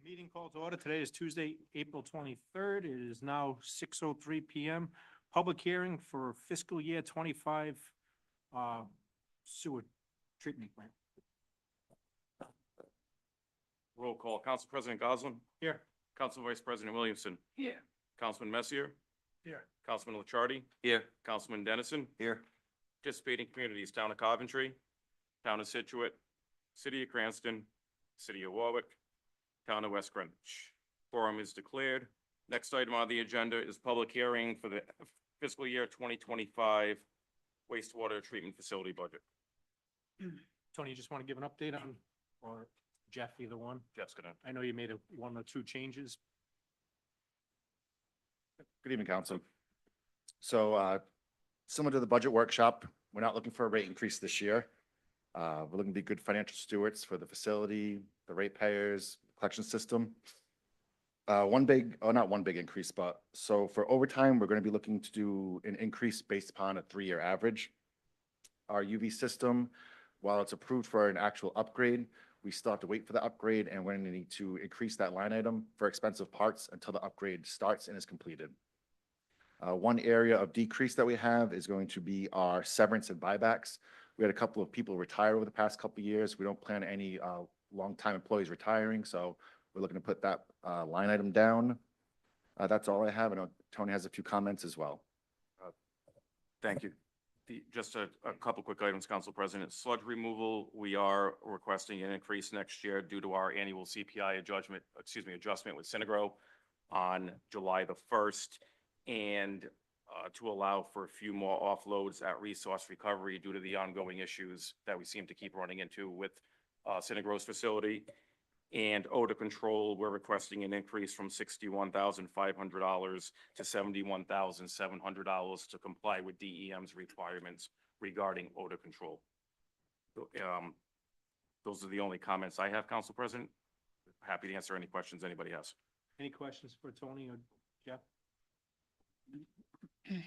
Meeting called to order. Today is Tuesday, April 23rd. It is now 6:03 PM. Public hearing for fiscal year 25 sewer treatment plant. Roll call. Council President Goslin. Here. Council Vice President Williamson. Here. Councilman Messier. Here. Councilman Licciardi. Here. Councilman Dennison. Here. Participating communities, Town of Coventry, Town of Situate, City of Cranston, City of Warwick, Town of West Greenwich. Quorum is declared. Next item on the agenda is public hearing for the fiscal year 2025 wastewater treatment facility budget. Tony, you just want to give an update on, or Jeff, either one? Jeff's gonna. I know you made one or two changes. Good evening, council. So, similar to the budget workshop, we're not looking for a rate increase this year. We're looking to be good financial stewards for the facility, the ratepayers, collection system. Not one big increase, but so for overtime, we're going to be looking to do an increase based upon a 3-year average. Our UV system, while it's approved for an actual upgrade, we still have to wait for the upgrade, and we're going to need to increase that line item for expensive parts until the upgrade starts and is completed. One area of decrease that we have is going to be our severance and buybacks. We had a couple of people retire over the past couple of years. We don't plan any longtime employees retiring, so we're looking to put that line item down. That's all I have. I know Tony has a few comments as well. Thank you. Just a couple quick items, Council President. Sludge removal, we are requesting an increase next year due to our annual CPI adjustment with Synagro on July the 1st. And to allow for a few more offloads at resource recovery due to the ongoing issues that we seem to keep running into with Synagro's facility. And odor control, we're requesting an increase from $61,500 to $71,700 to comply with DEM's requirements regarding odor control. Those are the only comments I have, Council President. Happy to answer any questions anybody has. Any questions for Tony or Jeff? This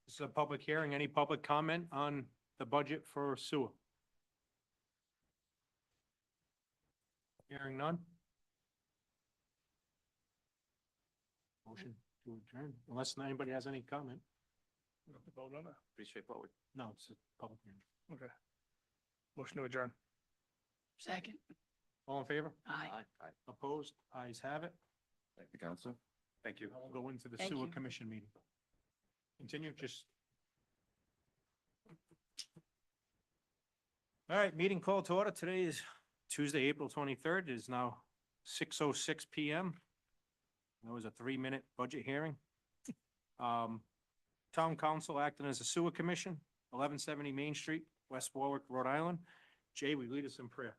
is a public hearing. Any public comment on the budget for sewer? Hearing none. Motion to adjourn, unless anybody has any comment. We don't have to vote on that. Pretty straightforward. No, it's a public hearing. Okay. Motion to adjourn. Second. All in favor? Aye. Opposed? Ayes have it. Thank you, council. Thank you. We'll go into the Thank sewer you. commission meeting. Continue, just. All right, meeting called to order. Today is Tuesday, April 23rd. It is now 6:06 PM. That was a 3-minute budget hearing. Town council acting as a sewer commission, 1170 Main Street, West Warwick, Rhode Island. Jay, will you lead us in prayer?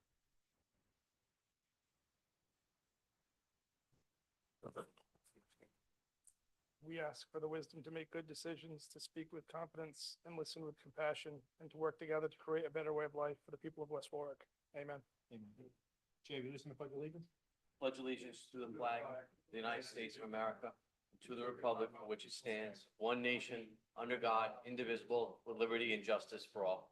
We ask for the wisdom to make good decisions, to speak with confidence and listen with compassion, and to work together to create a better way of life for the people of West Warwick. Amen. Amen. Jay, will you listen to Pledge of Allegiance? Pledge allegiance to the flag of the United States of America, and to the republic for which it stands, one nation, under God, indivisible, with liberty and justice for all.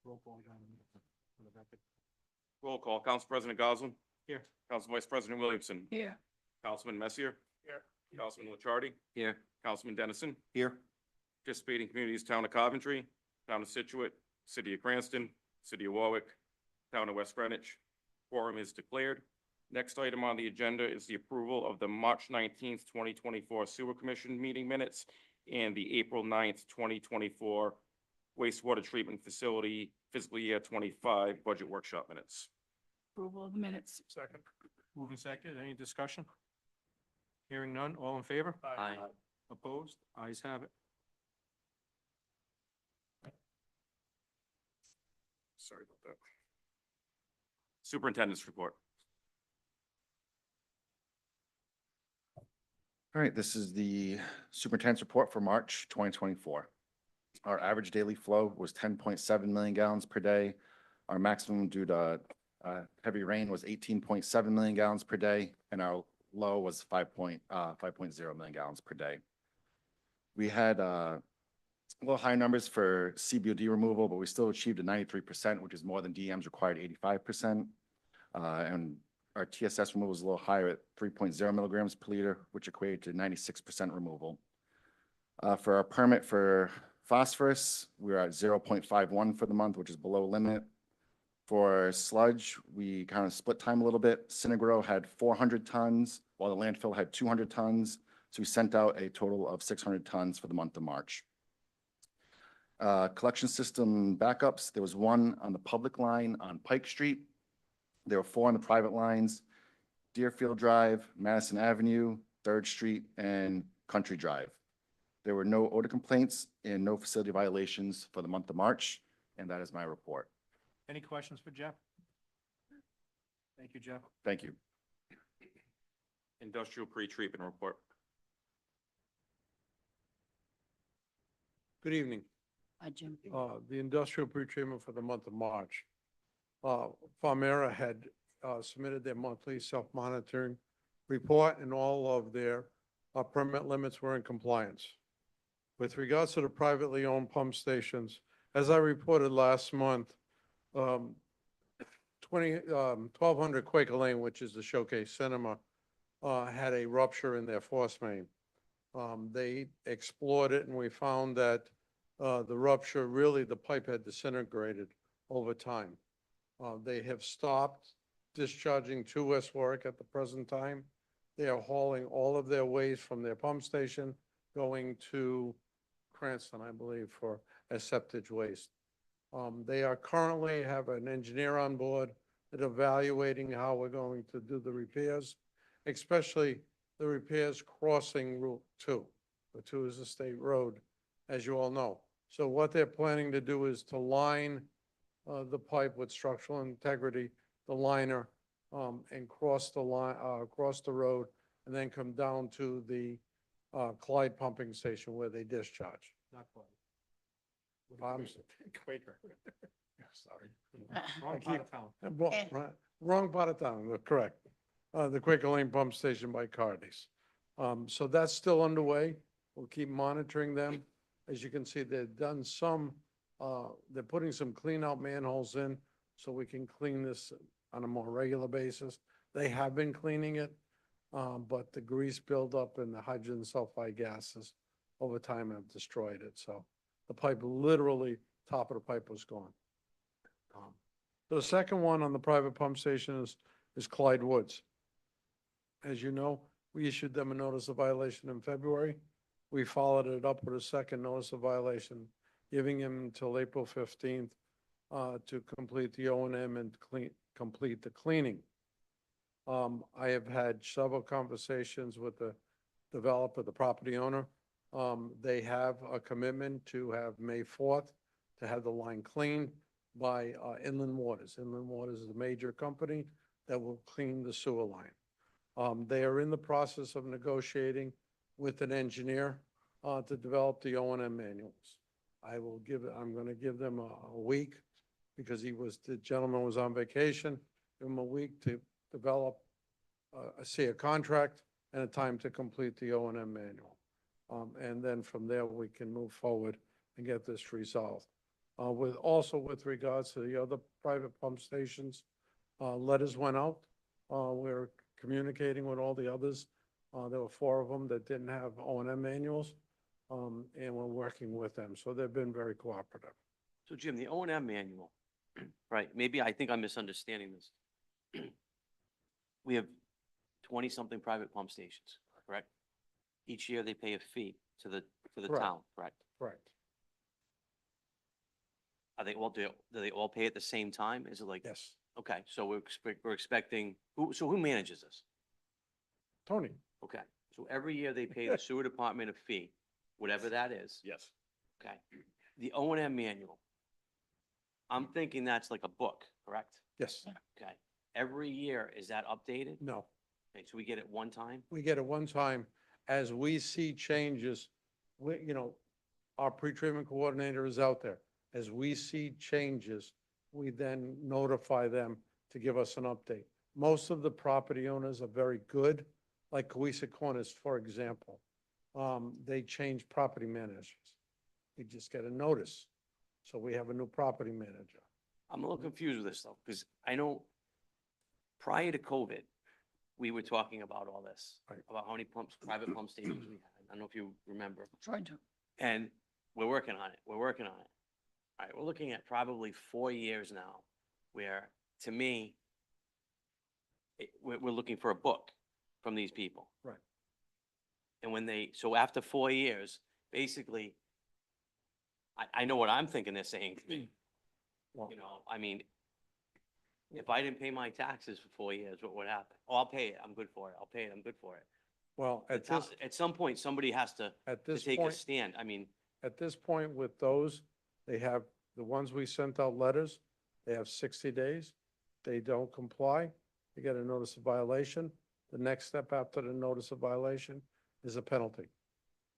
Roll call, John, for the record. Roll call. Council President Goslin. Here. Council Vice President Williamson. Here. Councilman Messier. Here. Councilman Licciardi. Here. Councilman Dennison. Here. Participating communities, Town of Coventry, Town of Situate, City of Cranston, City of Warwick, Town of West Greenwich. Quorum is declared. Next item on the agenda is the approval of the March 19th, 2024 Sewer Commission meeting minutes and the April 9th, 2024 wastewater treatment facility fiscal year 25 budget workshop minutes. Approval of the minutes. Second. Moving second, any discussion? Hearing none, all in favor? Aye. Opposed? Ayes have it. Sorry about that. Superintendent's report. All right, this is the superintendent's report for March 2024. Our average daily flow was 10.7 million gallons per day. Our maximum due to heavy rain was 18.7 million gallons per day, and our low was 5.0 million gallons per day. We had a little higher numbers for CBOD removal, but we still achieved a 93%, which is more than DM's required 85%. And our TSS removal was a little higher at 3.0 milligrams per liter, which equated to 96% removal. For our permit for phosphorus, we were at 0.51 for the month, which is below limit. For sludge, we kind of split time a little bit. Synagro had 400 tons, while the landfill had 200 tons. So we sent out a total of 600 tons for the month of March. Collection system backups, there was one on the public line on Pike Street. There were 4 on the private lines, Deerfield Drive, Madison Avenue, 3rd Street, and Country Drive. There were no odor complaints and no facility violations for the month of March, and that is my report. Any questions for Jeff? Thank you, Jeff. Thank you. Industrial pretreatment report. Good evening. Hi, Jim. The industrial pretreatment for the month of March. Farmera had submitted their monthly self-monitoring report, and all of their permit limits were in compliance. With regards to the privately owned pump stations, as I reported last month, 1200 Quaker Lane, which is the Showcase Cinema, had a rupture in their force main. They explored it, and we found that the rupture, really, the pipe had disintegrated over time. They have stopped discharging to West Warwick at the present time. They are hauling all of their waste from their pump station going to Cranston, I believe, for septic waste. They are currently have an engineer on board that evaluating how we're going to do the repairs, especially the repairs crossing Route 2. Route 2 is a state road, as you all know. So what they're planning to do is to line the pipe with structural integrity, the liner, and cross the line, across the road, and then come down to the Clyde pumping station where they discharge. Not quite. Quaker. Sorry. Wrong part of town. Wrong part of town, correct. The Quaker Lane pump station by Cardi's. So that's still underway. We'll keep monitoring them. As you can see, they've done some, they're putting some clean out manholes in so we can clean this on a more regular basis. They have been cleaning it, but the grease buildup and the hydrogen sulfide gases over time have destroyed it. So the pipe, literally, top of the pipe was gone. The second one on the private pump station is Clyde Woods. As you know, we issued them a notice of violation in February. We followed it up with a second notice of violation, giving him until April 15th to complete the O&M and complete the cleaning. I have had several conversations with the developer, the property owner. They have a commitment to have May 4th to have the line cleaned by Inland Waters. Inland Waters is a major company that will clean the sewer line. They are in the process of negotiating with an engineer to develop the O&M manuals. I'm going to give them a week because the gentleman was on vacation. Give him a week to develop, see a contract and a time to complete the O&M manual. And then from there, we can move forward and get this resolved. With regards to the other private pump stations, letters went out. We're communicating with all the others. There were 4 of them that didn't have O&M manuals, and we're working with them. So they've been very cooperative. So Jim, the O&M manual, right, maybe I think I'm misunderstanding this. We have 20-something private pump stations, correct? Each year they pay a fee to the Correct. town, correct? Correct. Are they all, do they all pay at the same time? Is it like? Yes. Okay, so we're expecting, who manages this? Tony? Okay, so every year they pay the sewer department a fee, whatever that is. Yes. Okay, the O&M manual, I'm thinking that's like a book, correct? Yes. Okay, every year, is that updated? No. Okay, so we get it one time? We get it one time. As we see changes, our pretreatment coordinator is out there. As we see changes, we then notify them to give us an update. Most of the property owners are very good, like Cohesa Corners, for example. They change property managers. We just get a notice. So we have a new property manager. I'm a little confused with this though, because I know prior to COVID, we were talking about all this, Right. about how many pumps, private pump stations we had. I don't know if you remember. Trying to. And we're working on it. We're working on it. All right, we're looking at probably 4 years now, where, to me, we're looking for a book from these people. Right. And when they, so after 4 years, basically, I know what I'm thinking they're saying to me. Well, You know, I mean, if I didn't pay my taxes for 4 years, what would happen? Oh, I'll pay it. I'm good for it. I'll pay it. I'm good for it. well, The town- At some point, somebody has to at to this take a point, stand. I mean, at this point with those, they have, the ones we sent out letters, they have 60 days. They don't comply, they get a notice of violation. The next step after the notice of violation is a penalty.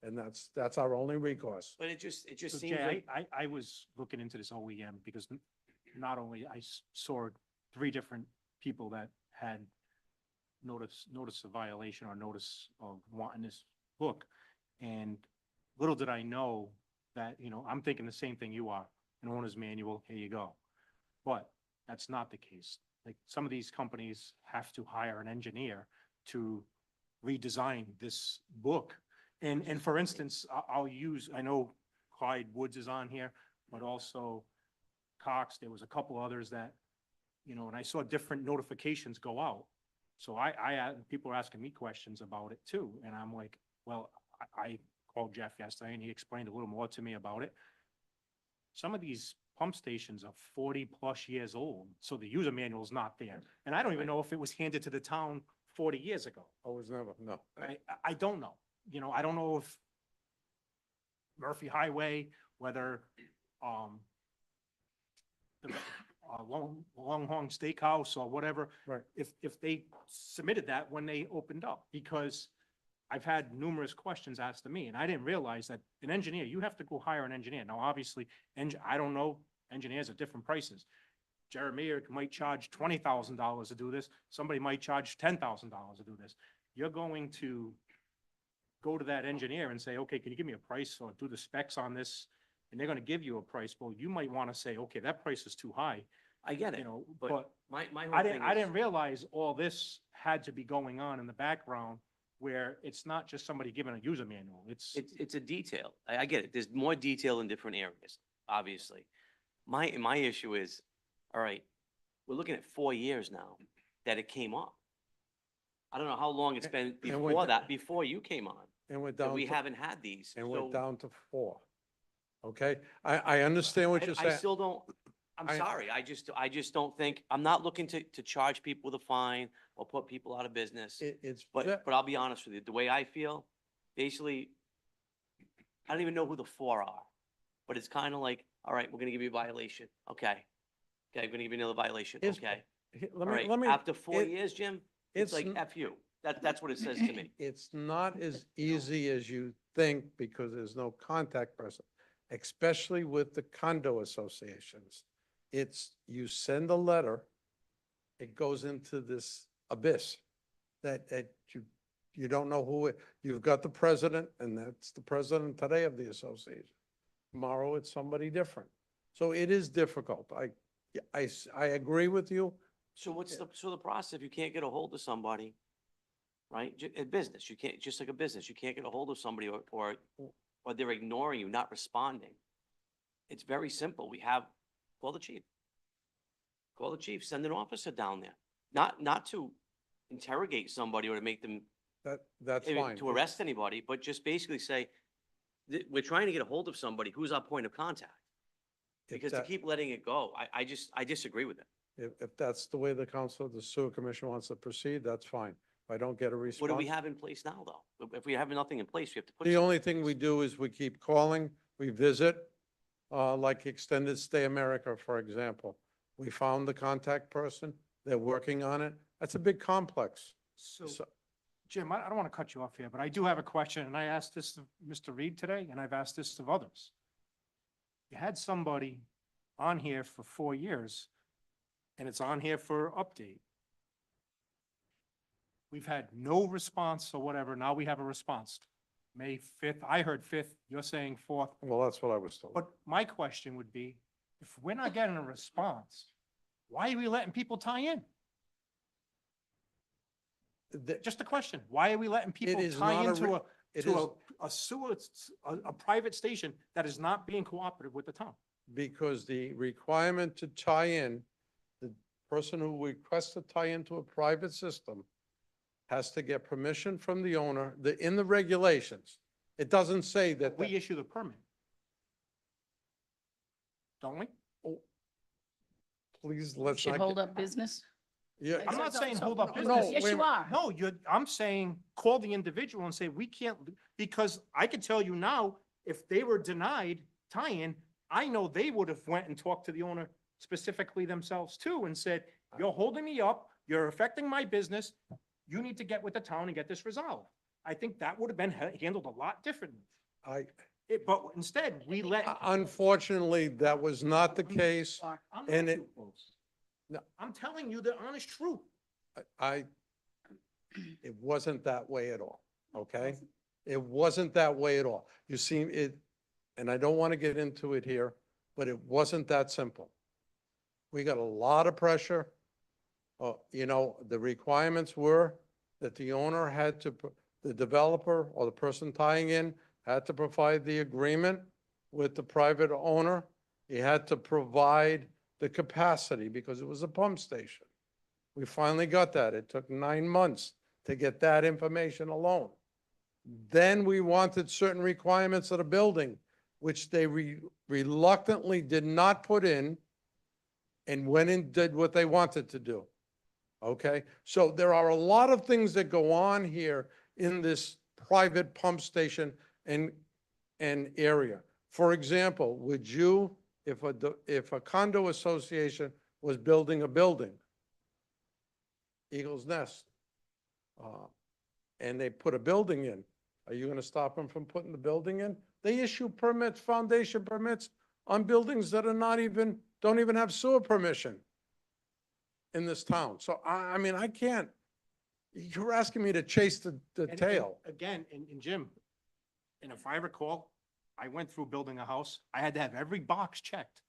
And that's our only recourse. but it just So seems Jay, like, I was looking into this OEM because not only I saw 3 different people that had notice of violation or notice of wanting this book. And little did I know that, you know, I'm thinking the same thing you are, an owner's manual, here you go. But that's not the case. Like, some of these companies have to hire an engineer to redesign this book. And for instance, I'll use, I know Clyde Woods is on here, but also Cox, there was a couple others that, you know, and I saw different notifications go out. So people are asking me questions about it too, and I'm like, well, I called Jeff yesterday and he explained a little more to me about it. Some of these pump stations are 40+ years old, so the user manual is not there. And I don't even know if it was handed to the town 40 years ago. I was never, no. I don't know. You know, I don't know if Murphy Highway, whether, the, Longhorn Steakhouse or whatever. Right. If they submitted that when they opened up, because I've had numerous questions asked to me, and I didn't realize that an engineer, you have to go hire an engineer. Now, obviously, I don't know, engineers at different prices. Jeremy might charge $20,000 to do this. Somebody might charge $10,000 to do this. You're going to go to that engineer and say, okay, can you give me a price or do the specs on this? And they're gonna give you a price. Well, you might wanna say, okay, that price is too high, I get you it, know, but but my whole I thing didn't, I is- didn't realize all this had to be going on in the background where it's not just somebody giving a user manual. It's a detail. I get it. There's more detail in different areas, obviously. My issue is, all right, we're looking at 4 years now that it came up. I don't know how long it's been And we're before d- that, before you came on, And we're that down we to, haven't had these. and So we're down to 4. Okay? I understand what you're I saying. still don't, I'm I- sorry, I just don't think, I'm not looking to charge people with a fine or put people out of business. It's, But I'll be honest with you, the way I feel, basically, I don't even know who the 4 are. But it's kind of like, all right, we're gonna give you a violation. Okay. Okay, I'm gonna give you another violation. It's- Okay. let All me, right, let me. after 4 it- years, Jim, it's like n- F you. That's what it says to me. It's not as easy as you think because there's no contact person, especially with the condo associations. It's, you send a letter, it goes into this abyss that you don't know who it, you've got the president, and that's the president today of the association. Tomorrow it's somebody different. So it is difficult. I agree with you. So what's the process if you can't get a hold of somebody, right? A business, you can't, just like a business, you can't get a hold of somebody or they're ignoring you, not responding. It's very simple. Call the chief. Call the chief, send an officer down there, not to interrogate somebody or to make them, That's fine. to arrest anybody, but just basically say, we're trying to get a hold of somebody, who's our point of contact? If Because to that- keep letting it go, I disagree with it. If that's the way the sewer commission wants to proceed, that's fine. If I don't get a response. What do we have in place now, though? If we have nothing in place, we have to put. The something only in thing place. we do is we keep calling, we visit, like Extended Stay America, for example. We found the contact person, they're working on it. That's a big complex. So, So, Jim, I don't want to cut you off here, but I do have a question, and I asked this of Mr. Reed today, and I've asked this of others. You had somebody on here for 4 years, and it's on here for update. We've had no response or whatever, now we have a response. May 5th, I heard 5th, you're saying 4th. Well, that's what I was told. But my question would be, if we're not getting a response, why are we letting people tie in? Just a question. Why are we letting people is tie not a into re- It is a sewer, a private station that is not being cooperative with the town? because the requirement to tie in, the person who requests to tie into a private system has to get permission from the owner, in the regulations. It doesn't say that. We issue the permit. Don't we? Please, let's Should not. hold up business. Yeah, I'm not saying hold up No, business. Yes, you are. No, I'm saying call the individual and say, we can't, because I can tell you now, if they were denied tie-in, I know they would have went and talked to the owner specifically themselves too and said, you're holding me up, you're affecting my business, you need to get with the town and get this resolved. I think that would have been handled a lot differently. But instead, we let. Unfortunately, that was not the case. I'm and not it- too close. No. I'm telling you the honest truth. It wasn't that way at all, okay? It wasn't that way at all. You see, and I don't want to get into it here, but it wasn't that simple. We got a lot of pressure. The requirements were that the owner had to, the developer or the person tying in had to provide the agreement with the private owner. He had to provide the capacity because it was a pump station. We finally got that. It took 9 months to get that information alone. Then we wanted certain requirements of the building, which they reluctantly did not put in and went and did what they wanted to do. Okay? So there are a lot of things that go on here in this private pump station and area. For example, would you, if a condo association was building a building, Eagles Nest, and they put a building in, are you going to stop them from putting the building in? They issue permits, foundation permits on buildings that are don't even have sewer permission in this town. So I mean, I can't, you're asking me to chase the And tail. Again, and Jim, and if I recall, I went through building a house, I had to have every box checked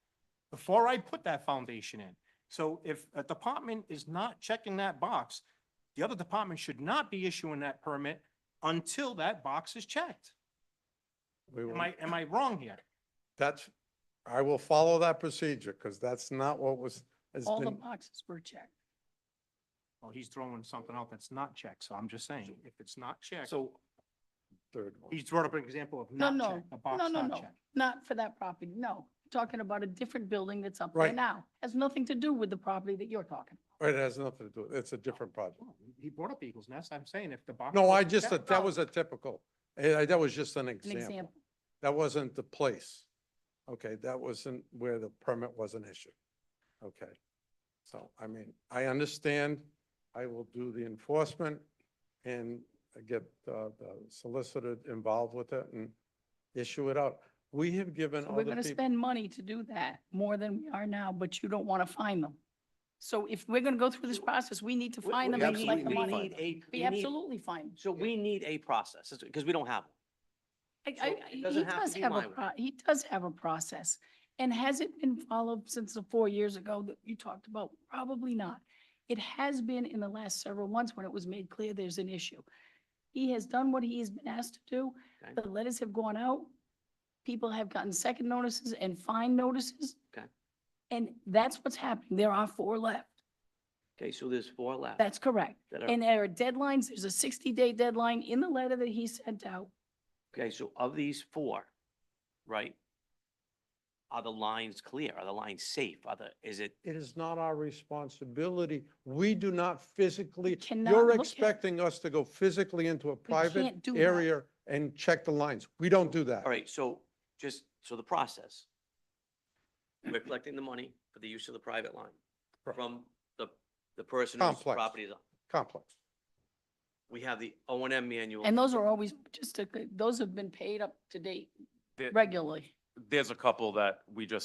before I put that foundation in. So if a department is not checking that box, the other department should not be issuing that permit until that box is checked. We will- Am I wrong here? I will follow that procedure because that's not what has All the been. boxes were checked. Well, he's throwing something out that's not checked, so I'm just saying, if it's not checked, So Third one. he's brought up an example of No, not no, checked, a box no, not no, checked. not for that property, no. Talking about a different building that's up there Right. now. Has nothing to do with the property that you're talking. It has nothing to do, it's a different project. Well, He brought up Eagles Nest, I'm saying if the box. No, wasn't checked- that was a typical, that was just an An example. example. That wasn't the place. Okay, that wasn't where the permit wasn't issued. Okay. So, I mean, I understand. I will do the enforcement and get the solicitor involved with it and issue it out. We have given So we're other gonna people. spend money to do that, more than we are now, but you don't want to find them. So if we're gonna go through this process, we need to find them We and collect the absolutely money. need a- We we need- absolutely find them. So we need a process, because we don't have one. So it He doesn't have to does be have my a, way. he does have a process. And has it been followed since the 4 years ago that you talked about? Probably not. It has been in the last several months when it was made clear there's an issue. He has done what he has been asked to do. Okay. The letters have gone out. People have gotten second notices and fine notices. Okay. And that's what's happening. There are 4 left. Okay, so there's 4 left. That's correct. that are- And there are deadlines. There's a 60-day deadline in the letter that he sent out. Okay, so of these 4, right? Are the lines clear? Are the lines safe? Is it, It is not our responsibility. We do not physically, cannot you're look at- expecting us to go physically into a private can't do that. area and check the lines. We don't do that. all right, so the process. We're collecting the money for the use of the private line Correct. from the person whose Complex. property is on. Complex. We have the O and M manual. And those are always those have been paid up to date The- regularly. There's a couple that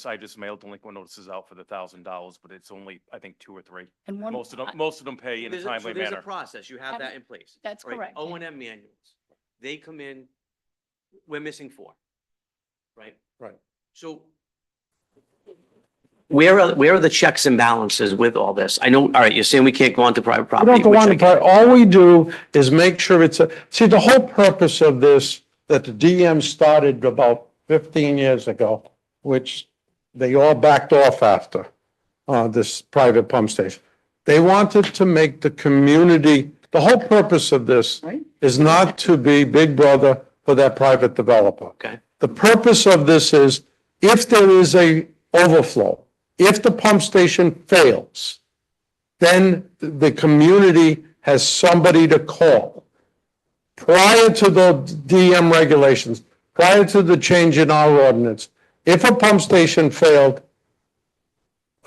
I just mailed delinquent notices out for the $1,000, but it's only, I think, 2 or 3. And one. Most of them pay in a There's so timely there's a manner. process. You have Have that it. in place. That's right? correct. O and M manuals. They come in, we're missing 4. Right? Right. So where are the checks and balances with all this? I know, all right, you're saying we can't go onto private We property. don't go which on I the get. all we do is make sure see, the whole purpose of this, that the DM started about 15 years ago, which they all backed off after, this private pump station. They wanted to make the community, the whole purpose of this Right. is not to be big brother for that private developer. Okay. The purpose of this is if there is a overflow, if the pump station fails, then the community has somebody to call. Prior to the DM regulations, prior to the change in our ordinance, if a pump station failed,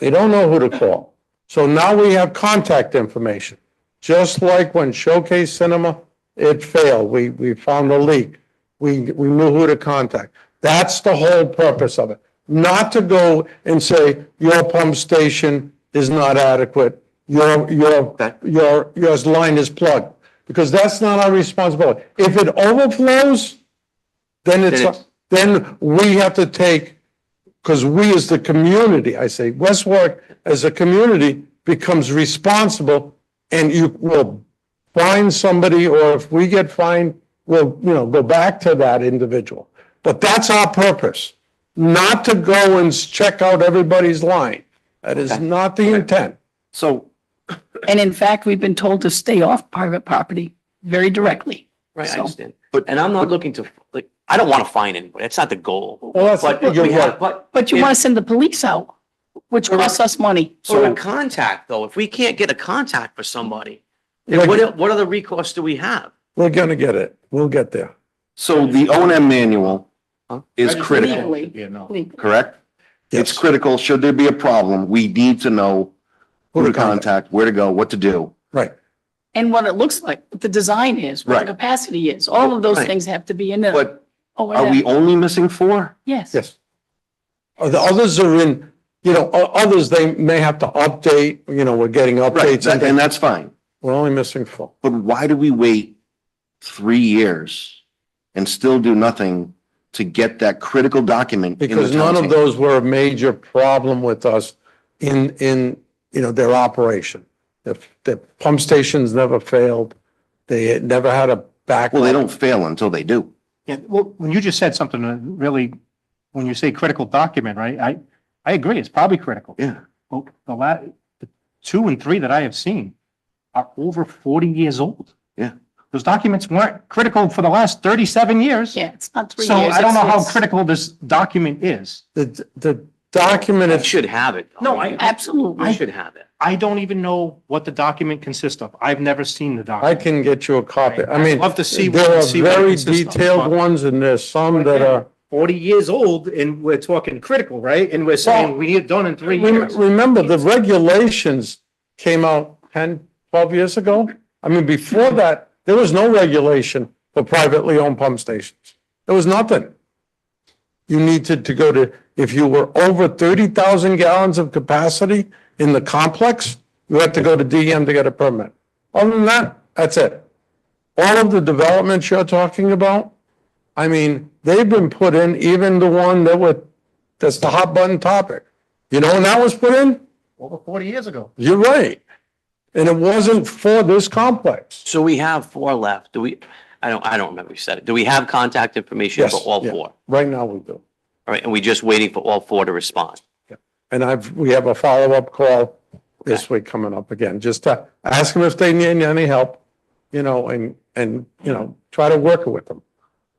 we don't know who to call. So now we have contact information. Just like when Showcase Cinema, it failed, we found a leak. We knew who to contact. That's the whole purpose of it. Not to go and say, your pump station is not adequate, your line is plugged, because that's not our responsibility. If it overflows, then we have to take, because we as the community, I say, West Warwick as a community becomes responsible, and you will find somebody, or if we get fined, we'll, go back to that individual. But that's our purpose, not to go and check out everybody's line. That is not the intent. So And in fact, we've been told to stay off private property very directly. Right, I So- understand. But- And I'm not looking to, like, I don't want to fine anybody. That's not the goal. Well, that's, But you're we have, right. But you if- want to send the police out, which costs us money. For a contact, though, if we can't get a contact for somebody, then Like- what other recourse do we have? We're gonna get it. We'll get there. So the O and M manual is critical, Legally. Yeah, no. Legally. correct? It's Yes. critical. Should there be a problem, we need to know who to contact, where to go, what to do. Right. And what it looks like, what the design is, what the Right. capacity is, all of those Right. things have to be in there. But Oh, are we only missing 4? Yes. Yes. The others are in, others they may have to update, we're getting Right, updates. and that's fine. We're only missing 4. But why do we wait 3 years and still do nothing to get that critical document? in the Because none town of team? those were a major problem with us in their operation. The pump stations never failed. They had never had a backup. Well, they don't fail until they do. Yeah, well, when you just said something really, when you say critical document, right, I agree, it's probably critical. Yeah. Well, the 2 and 3 that I have seen are over 40 years old. Yeah. Those documents weren't critical for the last 37 years. Yeah, it's not 3 So years. I don't know how it's- critical this document is. The document, It should have it. No, I- Absolutely. We should have it. I don't even know what the document consists of. I've never seen the I document. can get you a copy. I mean, I'd love to see there are see what it very consists of, detailed but- ones and there's some that are. 40 years old and we're talking critical, right? And we're saying we need it done in 3 years. Remember, the regulations came out 10, 12 years ago. I mean, before that, there was no regulation for privately owned pump stations. There was nothing. You needed to go to, if you were over 30,000 gallons of capacity in the complex, you had to go to DM to get a permit. Other than that, that's it. All of the developments you're talking about, I mean, they've been put in, even the one that's the hot button topic. You know when that was put in? Over 40 years ago. You're right. And it wasn't for this complex. So we have 4 left. Do we, I don't remember you said it. Do we have contact information for Yes, all yeah. 4? Right now we do. All right, and we're just waiting for all 4 to respond. And we have a follow-up call this week coming up again, just to ask them if they need any help, and try to work with them.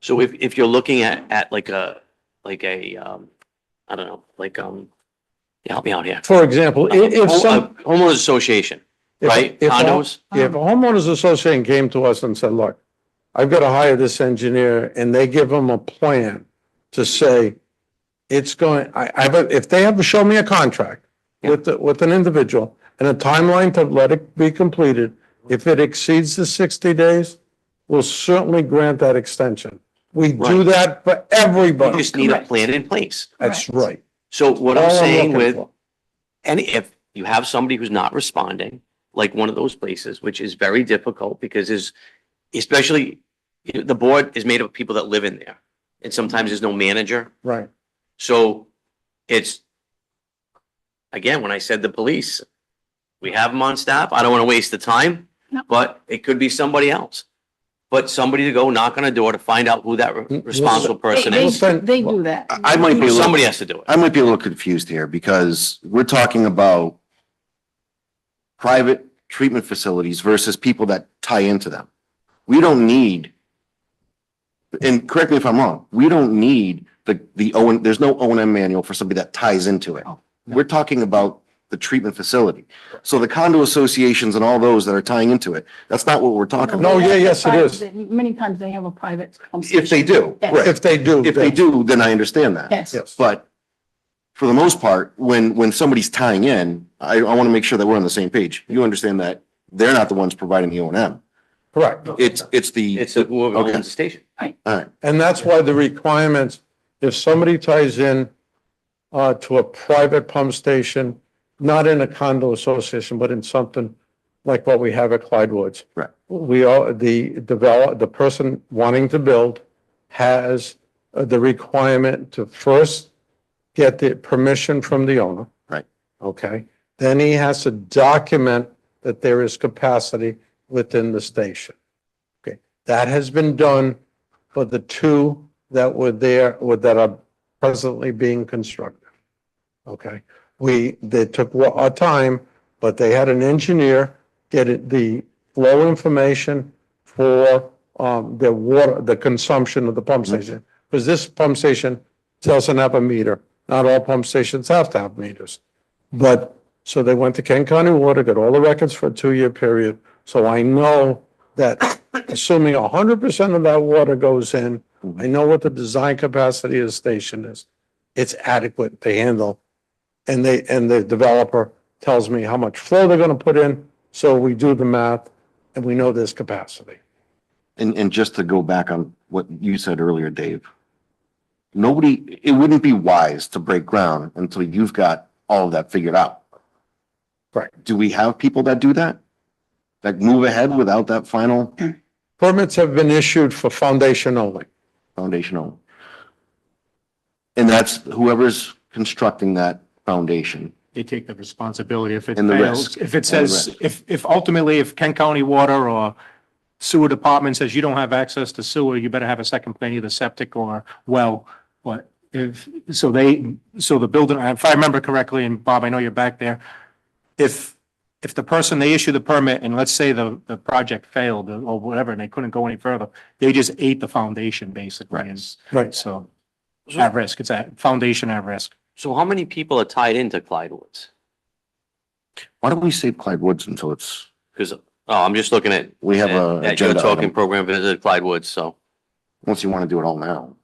So if you're looking at like a, I don't know, help me out here. For example, if some. Homeowners association, if- right? if a- Condos? If a homeowners association came to us and said, look, I've got to hire this engineer, and they give them a plan to say, it's going, if they have to show me a contract with an individual and a timeline to let it be completed, if it exceeds the 60 days, we'll certainly grant that extension. We do Right. that for We everybody. just need a Correct. plan in place. That's Correct. right. So what I'm All saying looking with, for. and if you have somebody who's not responding, like one of those places, which is very difficult because is, especially, the board is made up of people that live in there. And sometimes there's no manager. Right. So it's, again, when I said the police, we have them on staff. I don't want to waste the time, No. but it could be somebody else. But somebody to go knock on a door to find out who that responsible person They is. they do that. I might be a little, Somebody has to do it. I might be a little confused here because we're talking about private treatment facilities versus people that tie into them. We don't need, and correct me if I'm wrong, we don't need there's no O and M manual for somebody that ties into it. Oh, We're talking about the treatment facility. So the condo associations and all those that are tying into it, that's not what we're talking No, about. yeah, yes, it is. Many times they have a private. pump If they station. do, Yes. right. If they do. If they do, then I understand that. Yes. Yes. But for the most part, when somebody's tying in, I want to make sure that we're on the same page. You understand that they're not the ones providing the O and M. Correct. It's the, It's whoever Okay. owns the station. all right, And that's why the requirements, if somebody ties in to a private pump station, not in a condo association, but in something like what we have at Clyde Woods. Right. We all, the person wanting to build has the requirement to first get the permission from the owner. Right. Okay, then he has to document that there is capacity within the station. Okay, that has been done for the two that were there, or that are presently being constructed. Okay, they took our time, but they had an engineer get the flow information for the water, the consumption of the pump station. Because this pump station doesn't have a meter. Not all pump stations have to have meters. But, so they went to Kent County Water, got all the records for a 2-year period. So I know that assuming 100% of that water goes in, I know what the design capacity of the station is. It's adequate to handle. And the developer tells me how much flow they're gonna put in, so we do the math and we know there's capacity. and just to go back on what you said earlier, Dave. It wouldn't be wise to break ground until you've got all of that figured out. Correct. Do we have people that do that? That move ahead without that final Permits have been issued for foundation only. foundational? And that's whoever's constructing that foundation. They take the responsibility if it And the fails. risk. If it And the says, if ultimately, if Kent County Water or sewer department says you don't have access to sewer, you better have a second plan, either septic or well. But so the building, if I remember correctly, and Bob, I know you're back there, if the person, they issue the permit and let's say the project failed or whatever, and they couldn't go any further, they just ate the foundation basically. Right. And Right. so at risk, it's a foundation at risk. So how many people are tied into Clyde Woods? Why don't we save Clyde Woods until it's, Because, I'm just looking at. we have a At your agenda talking item, program visit Clyde Woods, so. unless you want to do it all now.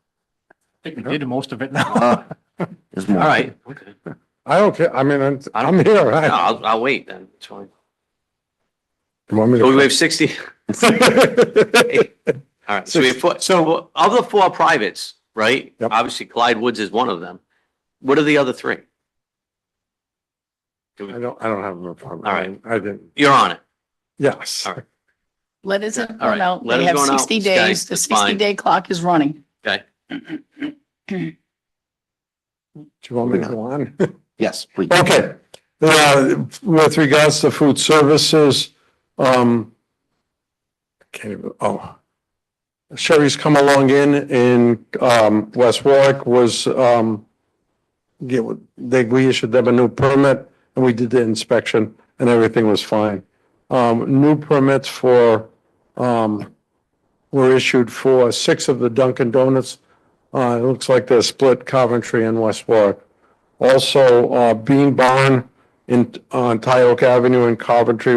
I think we did most of it now. There's more. All right. Okay. I don't care. I mean, I I'm here. No, right? I'll wait then. It's fine. You want me So we to- have 60. All right. So we have So- of the 4 privates, right? Yep. Obviously Clyde Woods is one of them. What are the other 3? I don't have them in front of me. All right. I didn't. You're on it. Yes. All right. Letters have All gone right. out. They Letters have going out. 60 Okay, days. The that's fine. 60-day clock is running. Okay. Do you want me to go on? Yes, please. Okay, with regards to food services, can't even, Sherry's come along in West Warwick was, we issued them a new permit and we did the inspection and everything was fine. New permits were issued for 6 of the Dunkin' Donuts. It looks like they're split Coventry and West Warwick. Also, Bean Barn on Tyoke Avenue in Coventry,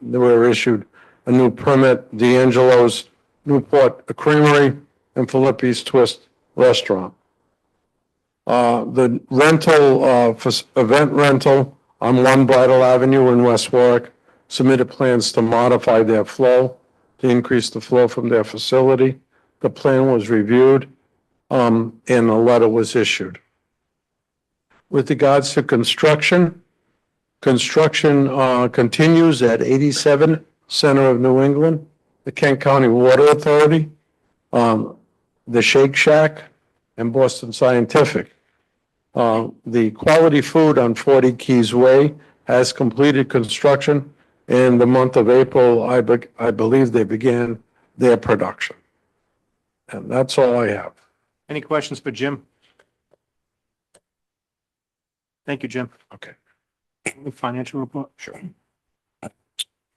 they were issued a new permit. D'Angelo's Newport Creamery and Filippi's Twist Restaurant. The rental, event rental on One Bridle Avenue in West Warwick submitted plans to modify their flow, to increase the flow from their facility. the plan was reviewed, and a letter was issued. With regards to construction, continues at 87 Center of New England, the Kent County Water Authority, the Shake Shack, and Boston Scientific. The Quality Food on 40 Keys Way has completed construction. In the month of April, I believe they began their production. And that's all I have. Any questions for Jim? Thank you, Jim. Okay. Financial report? Sure.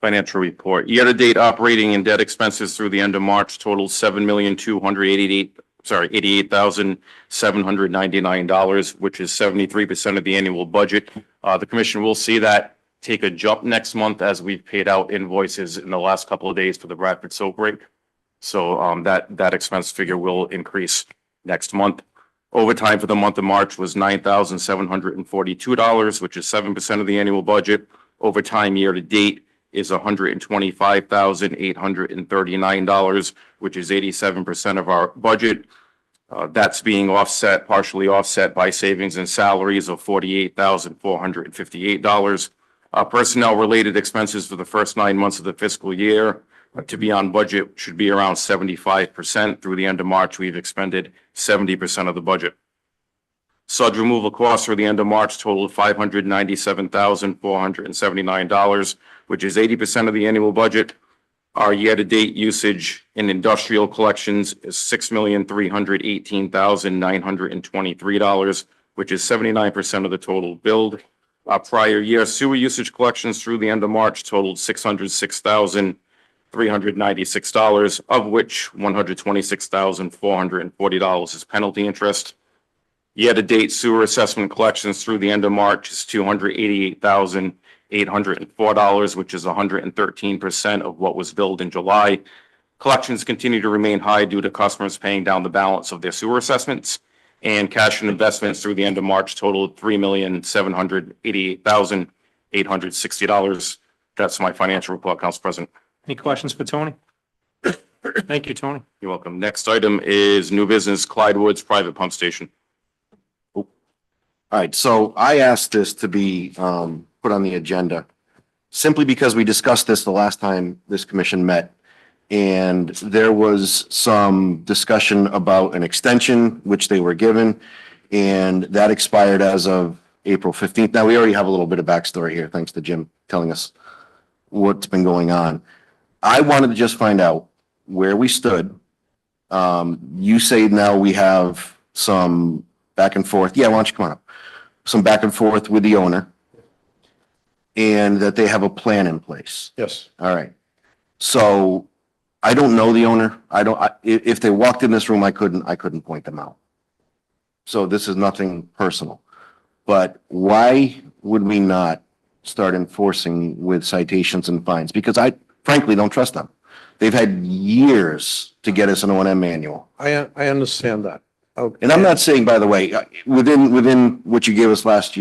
Financial report. Year-to-date operating and debt expenses through the end of March totaled $7,288,799, which is 73% of the annual budget. The commission will see that take a jump next month as we've paid out invoices in the last couple of days for the Bradford soap break. So that expense figure will increase next month. Overtime for the month of March was $9,742, which is 7% of the annual budget. Overtime year to date is $125,839, which is 87% of our budget. That's being partially offset by savings and salaries of $48,458. Personnel-related expenses for the first 9 months of the fiscal year to be on budget should be around 75%. Through the end of March, we've expended 70% of the budget. Sludge removal costs for the end of March totaled $597,479, which is 80% of the annual budget. Our year-to-date usage in industrial collections is $6,318,923, which is 79% of the total billed. Our prior year sewer usage collections through the end of March totaled $606,396, of which $126,440 is penalty interest. Year-to-date sewer assessment collections through the end of March is $288,804, which is 113% of what was billed in July. Collections continue to remain high due to customers paying down the balance of their sewer assessments. And cash and investments through the end of March totaled $3,788,860. That's my financial report, Council President. Any questions for Tony? Thank you, Tony. You're welcome. Next item is new business, Clyde Woods Private Pump Station. All right, so I asked this to be put on the agenda simply because we discussed this the last time this commission met. And there was some discussion about an extension, which they were given, and that expired as of April 15th. Now, we already have a little bit of backstory here, thanks to Jim telling us what's been going on. I wanted to just find out where we stood. You say now we have some back and forth. Yeah, why don't you come on up? Some back and forth with the owner and that they have a plan in place. Yes. All right. So I don't know the owner. If they walked in this room, I couldn't point them out. So this is nothing personal. But why would we not start enforcing with citations and fines? Because I frankly don't trust them. They've had years to get us an O&M manual. I understand that. Okay. And I'm not saying, by the way, within what you gave us last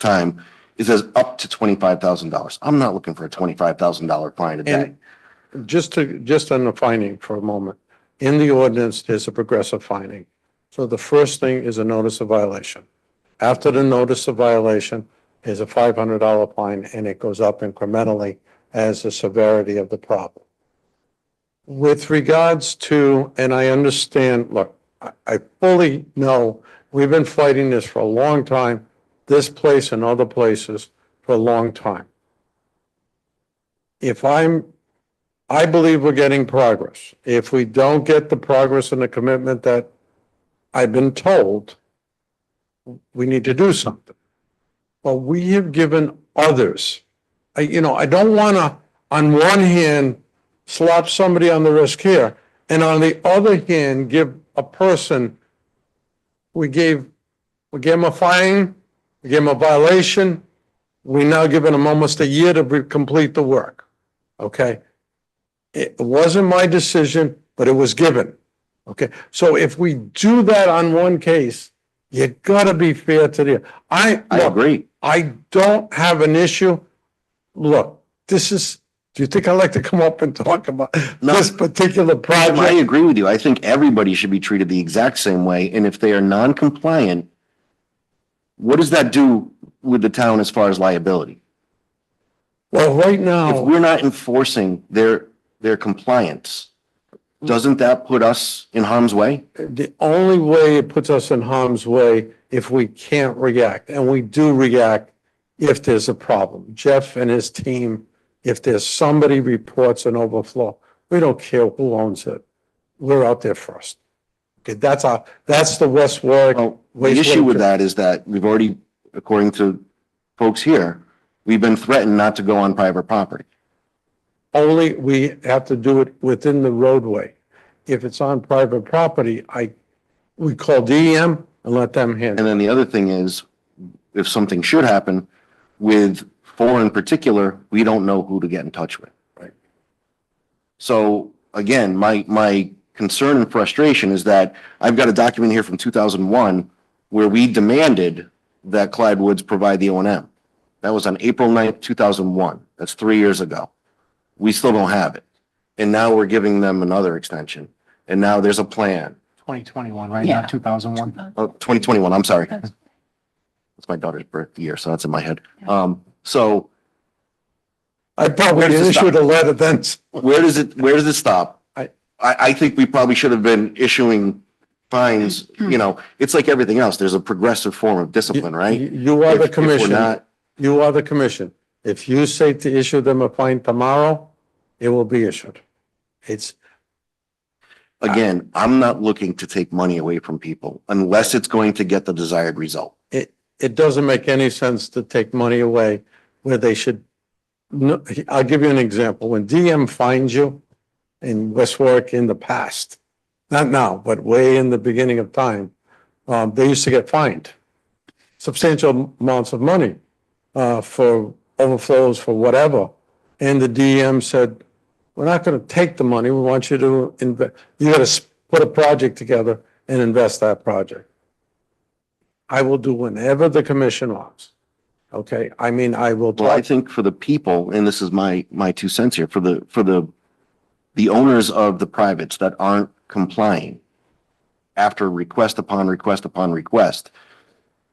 time, it says up to $25,000. I'm not looking for a $25,000 fine a day. And just on the finding for a moment, in the ordinance, there's a progressive finding. So the first thing is a notice of violation. After the notice of violation is a $500 fine, and it goes up incrementally as the severity of the problem. With regards to, and I understand, look, I fully know we've been fighting this for a long time, this place and other places for a long time. I believe we're getting progress. If we don't get the progress and the commitment that I've been told, we need to do something. Well, we have given others, I don't want to, on one hand, slap somebody on the wrist here, and on the other hand, give a person, we gave them a fine, we gave them a violation, we now giving them almost a year to complete the work, okay? It wasn't my decision, but it was given. Okay, so if we do that on one case, you gotta be fair to the, I agree. I don't have an issue. Look, this is Do you think I'd like to come up and talk about No. this particular I project? agree with you. I think everybody should be treated the exact same way, and if they are non-compliant, what does that do with the town as far as liability? Well, right If now, we're not enforcing their compliance, doesn't that put us in harm's way? the only way it puts us in harm's way if we can't react, and we do react if there's a problem. Jeff and his team, if there's somebody reports an overflow, we don't care who owns it. We're out there first. Okay, that's the West Warwick. Well, the issue wastewater with that is that we've already, according to folks here, we've been threatened not to go on private property. Only we have to do it within the roadway. If it's on private property, we call DEM and let them And handle it. then the other thing is, if something should happen, with 4 in particular, we don't know who to get in touch with. Right. So again, my concern and frustration is that I've got a document here from 2001 where we demanded that Clyde Woods provide the O&M. That was on April 9th, 2001. That's 3 years ago. We still don't have it. And now we're giving them another extension. And now there's a plan. 2021, right? Yeah. Not 2001. 2021, I'm sorry. That's- It's my daughter's birth year, so that's in my head. So I probably Where does it issued a letter then. where does it stop? I- I think we probably should have been issuing fines, it's like everything else. There's a progressive form of discipline, right? You are If- the if we're commission. not- You are the commission. If you say to issue them a fine tomorrow, it will be issued. It's, Again, I'm not looking to take money away from people unless it's going to get the desired result. it doesn't make any sense to take money away where they should. No, I'll give you an example. When DM finds you in West Warwick in the past, not now, but way in the beginning of time, they used to get fined substantial amounts of money for overflows, for whatever. And the DM said, we're not going to take the money. We want you to invest. You got to put a project together and invest that project. I will do whenever the commission wants. Okay, I mean, I will Well, I talk, think for the people, and this is my 2 cents here, for the owners of the privates that aren't complying after request upon request upon request,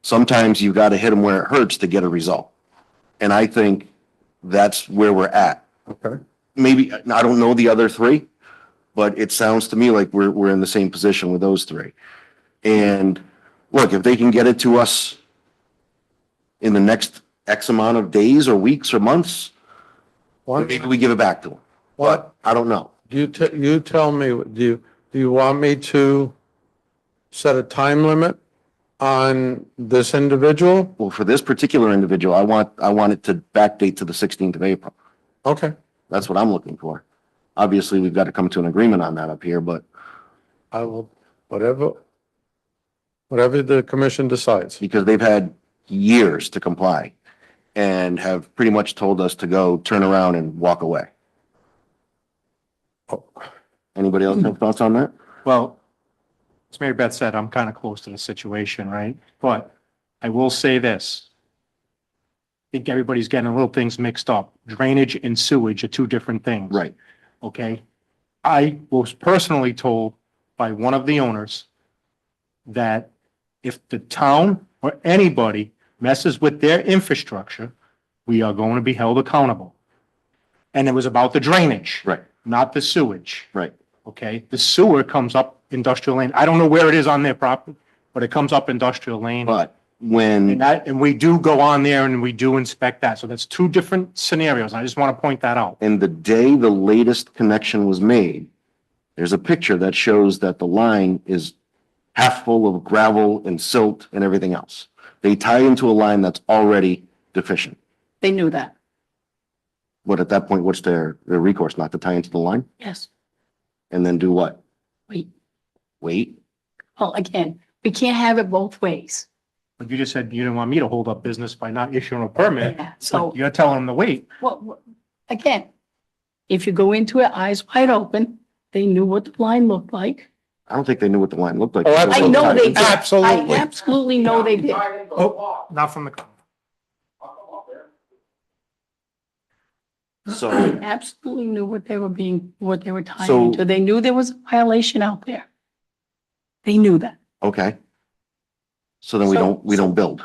sometimes you got to hit them where it hurts to get a result. And I think that's where we're at. okay, Maybe, I don't know the other 3, but it sounds to me like we're in the same position with those 3. And look, if they can get it to us in the next X amount of days or weeks or months, one, maybe we give it back to them. what, I don't know. you tell me, do you want me to set a time limit on this individual? Well, for this particular individual, I want it to backdate to the 16th of April. Okay, That's what I'm looking for. Obviously, we've got to come to an agreement on that up here, but I will, whatever the commission decides. because they've had years to comply and have pretty much told us to go turn around and walk away. Oh. Anybody else have thoughts on that? Well, as Mary Beth said, I'm kind of close to the situation, right? But I will say this. I think everybody's getting little things mixed up. Drainage and sewage are 2 different things. Right. Okay? I was personally told by one of the owners that if the town or anybody messes with their infrastructure, we are going to be held accountable. And it was about the drainage. Right. Not the sewage. Right. Okay? The sewer comes up industrial lane. I don't know where it is on their property, but it comes up industrial lane. But when, And we do go on there and we do inspect that. So that's 2 different scenarios. I just want to point that out. and the day the latest connection was made, there's a picture that shows that the line is half full of gravel and silt and everything else. They tie into a line that's already deficient. They knew that. But at that point, what's their recourse? Not to tie into the line? Yes. And then do what? Wait. Wait? Well, again, we can't have it both ways. But you just said you didn't want me to hold up business by not issuing a permit. Yeah, But so, you're telling them to wait. well, again, if you go into it eyes wide open, they knew what the line looked like. I don't think they knew what the line looked like. Oh, I know they did. Absolutely. I absolutely know they did. Oh, not from the. So, They absolutely knew what they were tying So- into. They knew there was a violation out there. They knew that. okay. So then we So- don't build.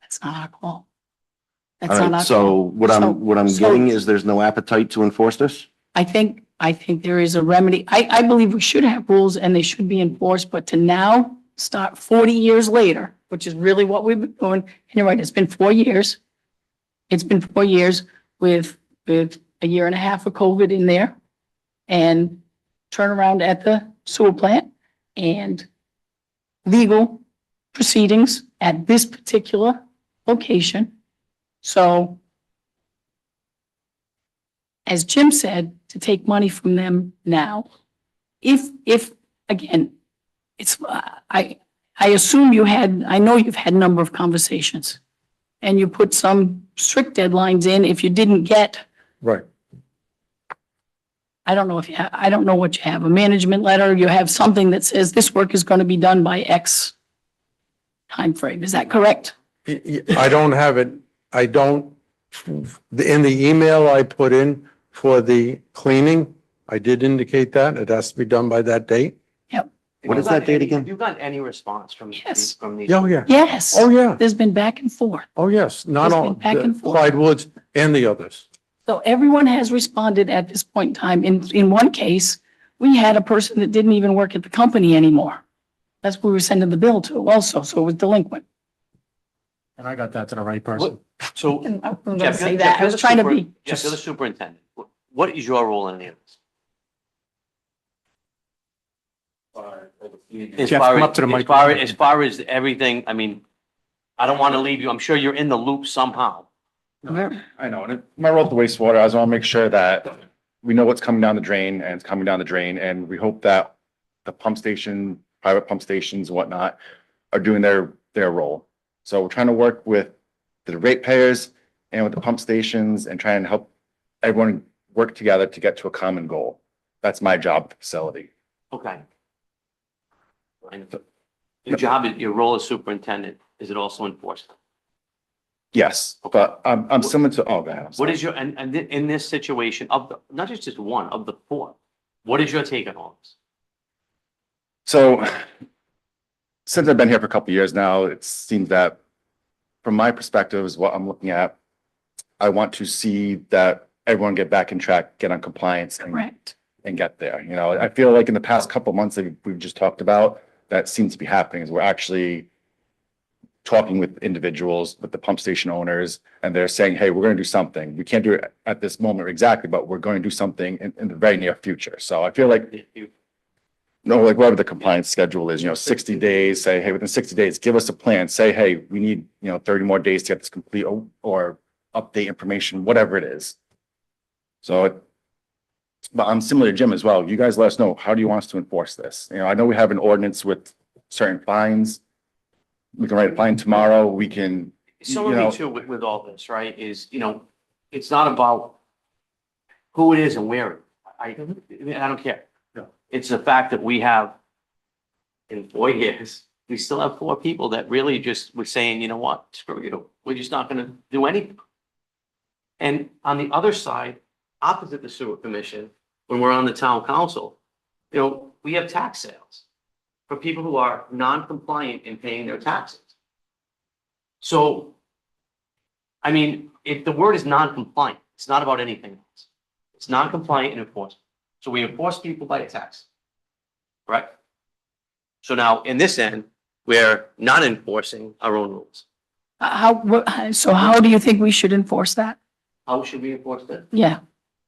That's not our call. All That's not right, our so call. what I'm So- getting is there's no appetite to enforce this? I think there is a remedy. I believe we should have rules and they should be enforced, but to now start 40 years later, which is really what we've been doing, and you're right, it's been 4 years. It's been 4 years with a year and a half of COVID in there and turnaround at the sewer plant and legal proceedings at this particular location. So as Jim said, to take money from them now, if, again, it's, I assume I know you've had a number of conversations and you put some strict deadlines in if you didn't get, Right. I don't know I don't know what you have, a management letter, you have something that says this work is going to be done by X timeframe. Is that correct? I don't have it, I don't, in the email I put in for the cleaning, I did indicate that it has to be done by that date. What is that date again? Have you got any response Yes. from these? Oh, yeah. Yes. Oh, yeah. There's been back and forth. Oh, yes. Not It's all, been back and forth. Clyde Woods and the others. So everyone has responded at this point in time. In one case, we had a person that didn't even work at the company anymore. That's who we were sending the bill to also, so it was delinquent. And I got that to the right person. So. And I'm Jeff, gonna say you're- that. Jeff, I you're was the trying to super- be Jeff, you're the just, superintendent. What is your role in any of this? As Jeff, far come as- up to the as microphone. far- As far as everything, I mean, I don't want to leave you, I'm sure you're in the loop somehow. I know, and my role at the wastewater, I just want to make sure that we know what's coming down the drain and it's coming down the drain, and we hope that the pump station, private pump stations and whatnot are doing their role. So we're trying to work with the ratepayers and with the pump stations and try and help everyone work together to get to a common goal. That's my job at the facility. Okay. And Your job, your role as superintendent, is it also enforcement? Yes, but I'm similar to, oh, go ahead. I'm What sorry. is your, and in this situation of the, not just one, of the four, what is your take on all this? So since I've been here for a couple of years now, it seems that from my perspective is what I'm looking at. I want to see that everyone get back in track, get on compliance correct. and get there. You know, I feel like in the past couple of months that we've just talked about, that seems to be happening is we're actually talking with individuals, with the pump station owners, and they're saying, hey, we're going to do something. We can't do it at this moment exactly, but we're going to do something in the very near future. So I feel like no, like whatever the compliance schedule is, 60 days, say, hey, within 60 days, give us a plan, say, hey, we need, 30 more days to get this complete or update information, whatever it is. So, but I'm similar to Jim as well. You guys let us know, how do you want us to enforce this? I know we have an ordinance with certain fines. We can write a fine tomorrow. We can, Some you of know- me too with all this, right, is, it's not about who it is and where it. I don't care. Yeah. It's the fact that we have, in 4 years, we still have 4 people that really just were saying, you know what, screw you, we're just not gonna do anything. And on the other side, opposite the sewer commission, when we're on the town council, we have tax sales for people who are non-compliant in paying their taxes. So, I mean, if the word is non-compliant, it's not about anything else. It's non-compliant and enforcement. So we enforce people by a tax. Correct? So now, in this end, we're not enforcing our own rules. So how do you think we should enforce that? How should we enforce that? Yeah,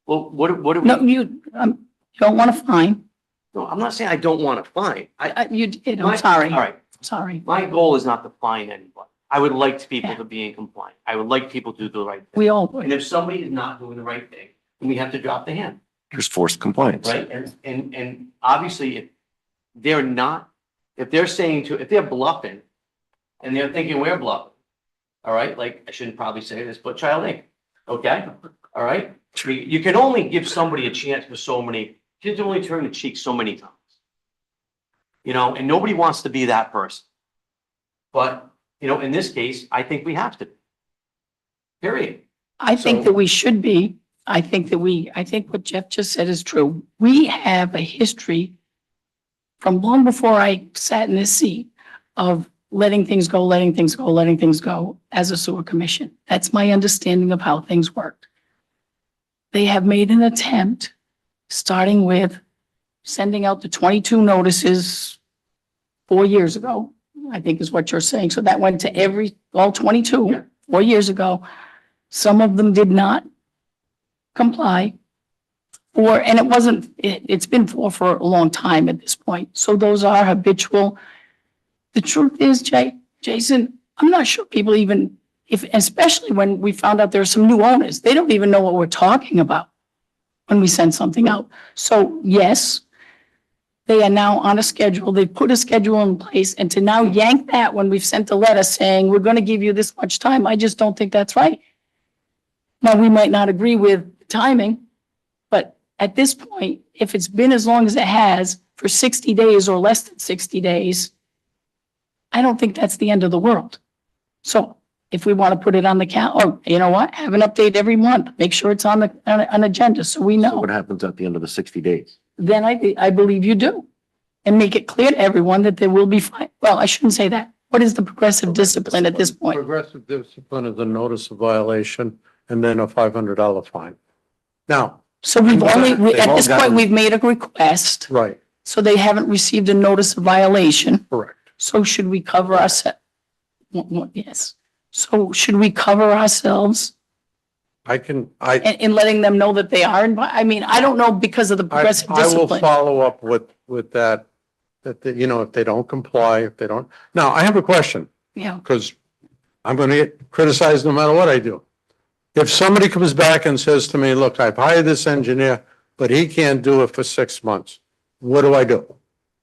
Well, what do we? no, you don't want to fine. No, I'm not saying I don't want to fine. You did, My- I'm sorry. All right, Sorry. my goal is not to fine anybody. I would like people Yeah. to be in compliance. I would like people to do the right thing. We all And would. if somebody is not doing the right thing, then we have to drop the hand, There's forced compliance. right? And obviously, if they're not, if they're saying if they're bluffing and they're thinking we're bluffing, all right, like, I shouldn't probably say this, but child Inc., okay? All right? You can only give somebody a chance for so many, kids only turn the cheek so many times. And nobody wants to be that person. But, in this case, I think we have to. Period. I think So- that we should be, I think what Jeff just said is true. We have a history from long before I sat in this seat of letting things go, letting things go, letting things go as a sewer commission. That's my understanding of how things worked. They have made an attempt, starting with sending out the 22 notices 4 years ago, I think is what you're saying. So that went to all 22, 4 years ago. Some of them did not comply. And it wasn't, it's been for a long time at this point. So those are habitual. The truth is, Jason, I'm not sure people even, especially when we found out there are some new owners, they don't even know what we're talking about when we send something out. So yes, they are now on a schedule. They put a schedule in place, and to now yank that when we've sent a letter saying, we're going to give you this much time, I just don't think that's right. Now, we might not agree with timing, but at this point, if it's been as long as it has for 60 days or less than 60 days, I don't think that's the end of the world. So if we want to put it on the or you know what, have an update every month, make sure it's on an agenda so we So know. what happens at the end of the 60 days? Then I believe you do. And make it clear to everyone that there will be fine. Well, I shouldn't say that. What is the progressive discipline at this point? Progressive discipline is a notice of violation and then a $500 fine. Now, So we've only, They've at all this point, gotten- we've made a request, right, so they haven't received a notice of violation. correct. So should we cover ourselves? Yes. So should we cover ourselves in letting them know that they are, I mean, I don't know because of the progressive I will discipline. follow up with that, if they don't comply, if they don't. Now, I have a question, Yeah, because I'm going to get criticized no matter what I do. If somebody comes back and says to me, look, I've hired this engineer, but he can't do it for 6 months, what do I do?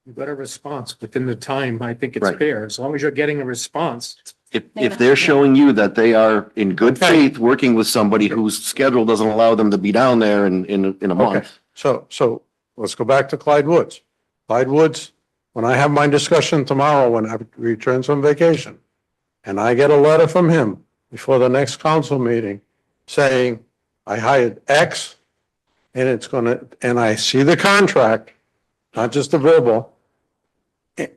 You got a response within the time. I think it's Right. fair. As long as you're getting a response. If they're showing you that they are in good Okay. faith, working with somebody whose schedule doesn't allow them to be down there in a Okay, month. so let's go back to Clyde Woods. Clyde Woods, when I have my discussion tomorrow, when I return from vacation, and I get a letter from him before the next council meeting saying, I hired X, and I see the contract, not just a verbal,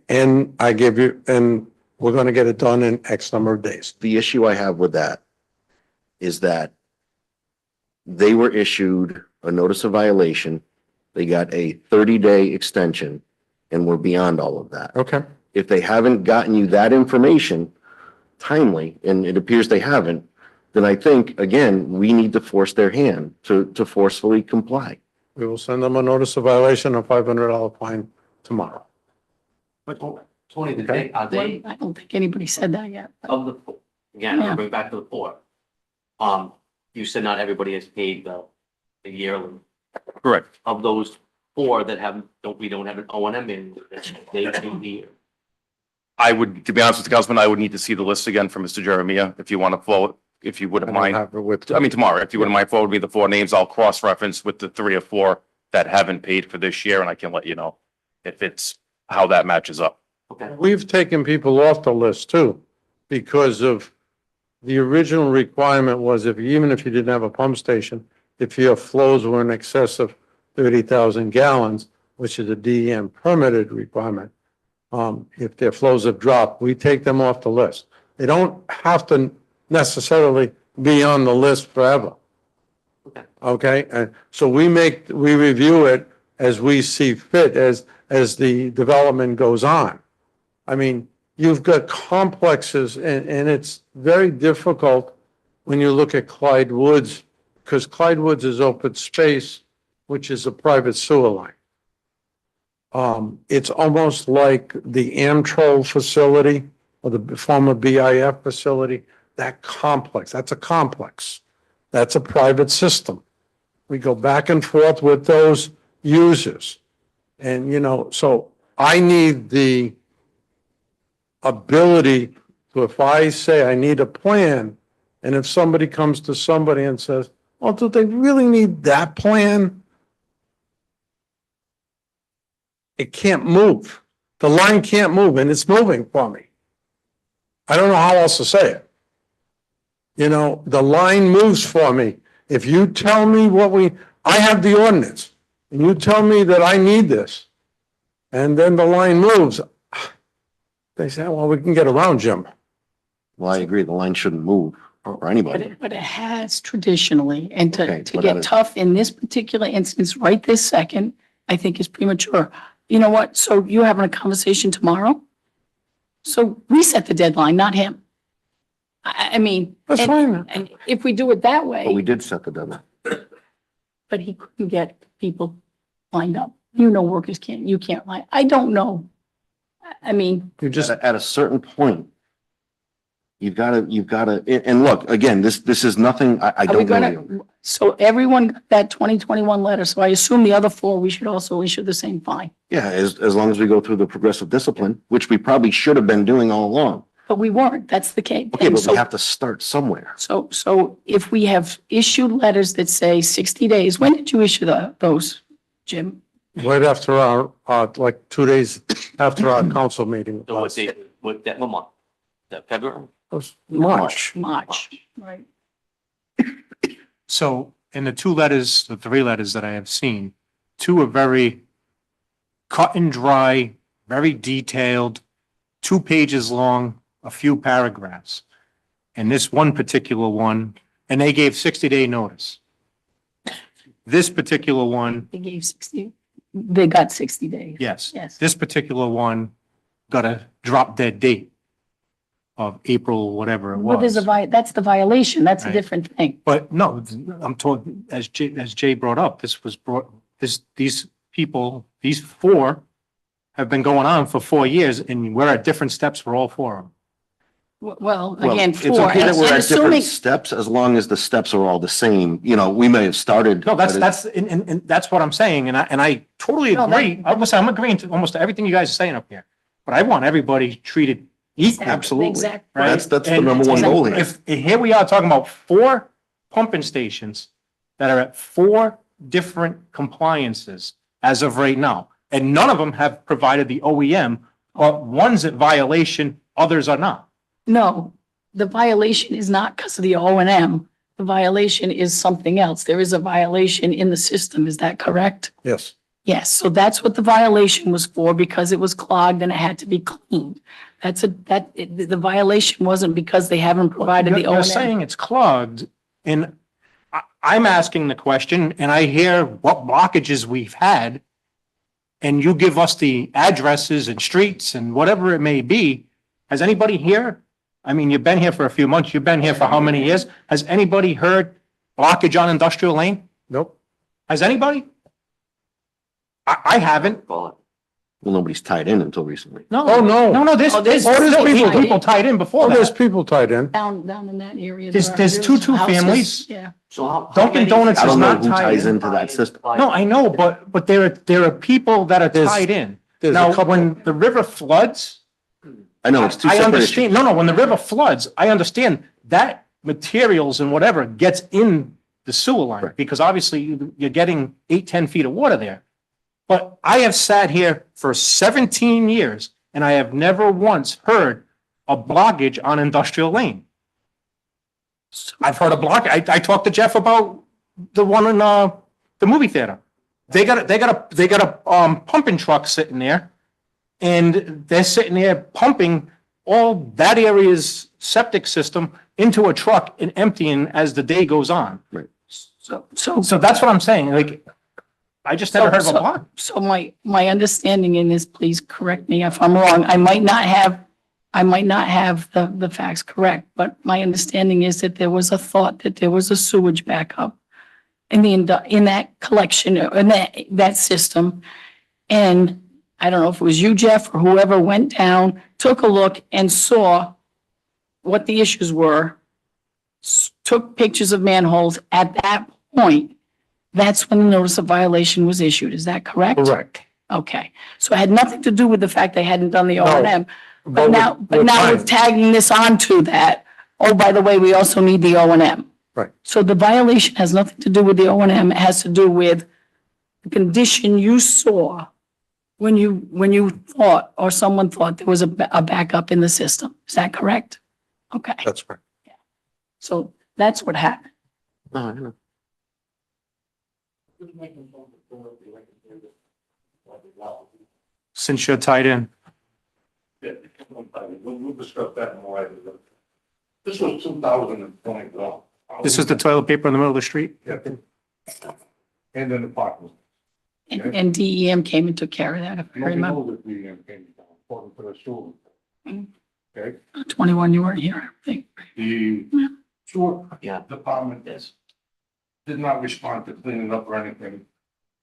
and I give you, and we're gonna get it done in X number of days. The issue I have with that is that they were issued a notice of violation. They got a 30-day extension and we're beyond all of that. Okay. If they haven't gotten you that information timely, and it appears they haven't, then I think, again, we need to force their hand to forcefully comply. We will send them a notice of violation, a $500 fine tomorrow. Tony, the Okay. day, are they, I don't think anybody said that yet. of the, again, Yeah. I'll bring back to the four. You said not everybody has paid the yearly. Correct. Of those four that we don't have an O and M in, they paid the year. I would, to be honest with the councilman, I would need to see the list again from Mr. Jeremiah, if you want to forward, if you I wouldn't don't mind. have it with. I mean, tomorrow, if you wouldn't mind forwarding me the four names, I'll cross-reference with the 3 or 4 that haven't paid for this year, and I can let you know if it's, how that matches up. Okay. We've taken people off the list too, because of the original requirement was even if you didn't have a pump station, if your flows were in excess of 30,000 gallons, which is a DEM permitted requirement, if their flows have dropped, we take them off the list. They don't have to necessarily be on the list forever. Okay. Okay, and so we review it as we see fit, as the development goes on. I mean, you've got complexes and it's very difficult when you look at Clyde Woods, because Clyde Woods is open space, which is a private sewer line. It's almost like the Amtrol facility or the former BIF facility, that complex, that's a complex. That's a private system. We go back and forth with those users. And, so I need the ability to, if I say I need a plan, and if somebody comes to somebody and says, well, do they really need that plan? It can't move. The line can't move, and it's moving for me. I don't know how else to say it. You know, the line moves for me. If you tell me I have the ordinance, and you tell me that I need this, and then the line moves, they say, well, we can get around Jim. Well, I agree, the line shouldn't move for But anybody. it has traditionally, and Okay, to but get at a- tough in this particular instance, right this second, I think is premature. You know what? So you're having a conversation tomorrow? So we set the deadline, not him. I mean. That's and- fine. And if we do it that But we way, did set the deadline. but he couldn't get people lined up. You know, workers you can't line. I don't know. I mean, You Just just, at a certain point, you've gotta, and look, again, this is nothing, I are we don't know gonna, you. so everyone got that 2021 letter, so I assume the other four, we should also issue the same fine. Yeah, as long as we go through the progressive discipline, which we probably should have been doing all along. But we weren't. That's the case. Okay, but So- we have to start somewhere. So if we have issued letters that say 60 days, when did you issue those, Jim? right after like 2 days after our council meeting. So what date, what month? That February? Was March. March, right. So in the two letters, the three letters that I have seen, two are very cut and dry, very detailed, 2 pages long, a few paragraphs. And this one particular one, and they gave 60-day notice. This particular one, They gave 60, they got 60 days. yes. Yes. This particular one got a drop dead date of April, whatever it Well, there's was. that's the violation. That's a Right. different thing. But no, I'm told, as Jay brought up, these people, these 4 have been going on for 4 years, and we're at different steps for all 4 of them. Well, Well, again, it's 4, okay that and we're and at different assuming, steps, as long as the steps are all the same. You know, we may have started. No, but it- and that's what I'm saying, and I totally No, that- agree. I'm agreeing to almost everything you guys are saying up here. But I want everybody treated equal, Absolutely. Exactly. right? That's the And- number one Exactly. goal here. If, here we are talking about 4 pumping stations that are at 4 different compliances as of right now. And none of them have provided the OEM, or one's at violation, others are not. No, the violation is not because of the O and M. The violation is something else. There is a violation in the system. Is that correct? Yes. Yes, so that's what the violation was for, because it was clogged and it had to be cleaned. The violation wasn't because they haven't provided the O You're and M. saying it's clogged, and I'm asking the question, and I hear what blockages we've had, and you give us the addresses and streets and whatever it may be. Has anybody here, I mean, you've been here for a few months, you've been here for how many years? Has anybody heard blockage on Industrial Lane? Nope. Has anybody? I haven't. Well, nobody's tied in until recently. No. Oh, no. No, there's, Oh, there's there's people tied in before Oh, there's that. people tied in. Down in that area. There's there are two houses. families. Yeah. So how? Dunkin' Donuts I is don't know not who tied ties in. into that system. No, I know, but there are people that are There's- tied in. There's a Now, couple. when the river floods, I know, it's two I separate understand, issues. no, when the river floods, I understand that materials and whatever gets in the sewer line, Right. because obviously you're getting 8, 10 feet of water there. But I have sat here for 17 years and I have never once heard a blockage on Industrial Lane. I've heard a block, I talked to Jeff about the one in, the movie theater. They got a pumping truck sitting there, and they're sitting there pumping all that area's septic system into a truck and emptying as the day goes on. So that's what I'm saying, like, I just never heard of a block. So my understanding in this, please correct me if I'm wrong, I might not have the facts correct, but my understanding is that there was a thought that there was a sewage backup in that collection, in that system. And I don't know if it was you, Jeff, or whoever went down, took a look and saw what the issues were, took pictures of manholes. At that point, that's when the notice of violation was issued. Is that correct? Correct. Okay, so it had nothing to do with the fact they hadn't done the O No, and M. but But now we're fine. tagging this onto that. Oh, by the way, we also need the O and M. Right. So the violation has nothing to do with the O and M. It has to do with the condition you saw when you thought, or someone thought there was a backup in the system. Is that correct? Okay. That's right. So that's what happened. No, I know. Since you're tied in. We'll discuss that more. This was 2021. This is the toilet paper in the middle of the street? Yeah. And then the parking. And DEM came and took care of that, if I Nobody remember. knows if we came down, according to the sewer. Mm. Okay, 21, you weren't here, I think. the Yeah. sewer Yeah. department did not respond to cleaning up or anything.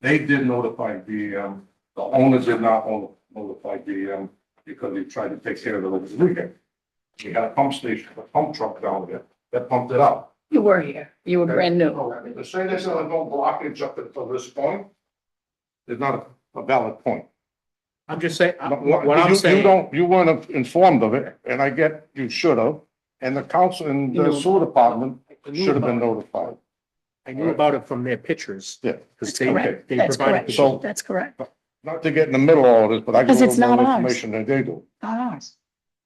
They did notify BM, the owner did not notify BM because he tried to take care of it over the weekend. We had a pump station, a pump truck down there that pumped it out. You were here. You were Okay. brand new. To say there's no blockage up until this point is not a valid point. I'm just saying, You- what I'm saying, you weren't informed of it, and I get you should have, and the council and You the knew- sewer department I knew should have been about it. notified. I knew about it from their pictures. Yeah. Because That's they, correct. they That's provided correct. pictures. So- That's correct. Not to get in the middle of all this, but I Because get a it's little not more ours. information than they do. Not ours.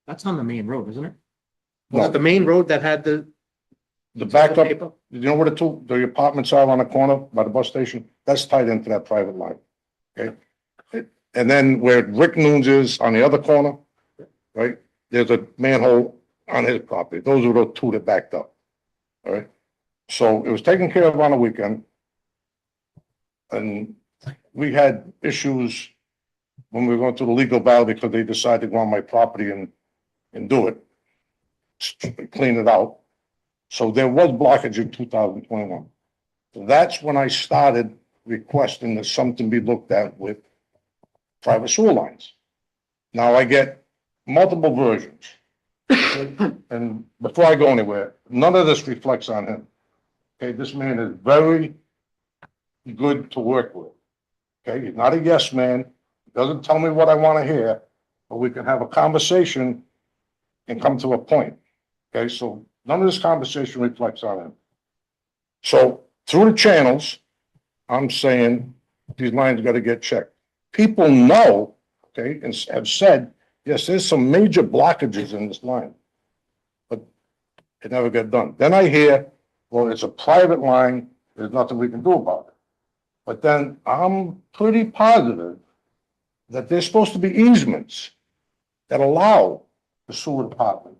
That's on the main road, isn't it? No. Was it the main road that had the? The backup, paper? you know where the apartments are on the corner by the bus station? That's tied into that private line. Okay? And then where Rick Noon's is on the other corner, right? There's a manhole on his property. Those were the two that backed up. All right? So it was taken care of on the weekend. And we had issues when we were going through the legal battle because they decided to go on my property and do it. Clean it out. So there was blockage in 2021. That's when I started requesting that something be looked at with private sewer lines. Now I get multiple versions. And before I go anywhere, none of this reflects on him. Okay, this man is very good to work with. Okay, he's not a yes man, doesn't tell me what I want to hear, but we can have a conversation and come to a point. Okay, so none of this conversation reflects on him. So through the channels, I'm saying these lines got to get checked. People know, okay, and have said, yes, there's some major blockages in this line. But it never got done. Then I hear, well, it's a private line, there's nothing we can do about it. But then I'm pretty positive that there's supposed to be easements that allow the sewer department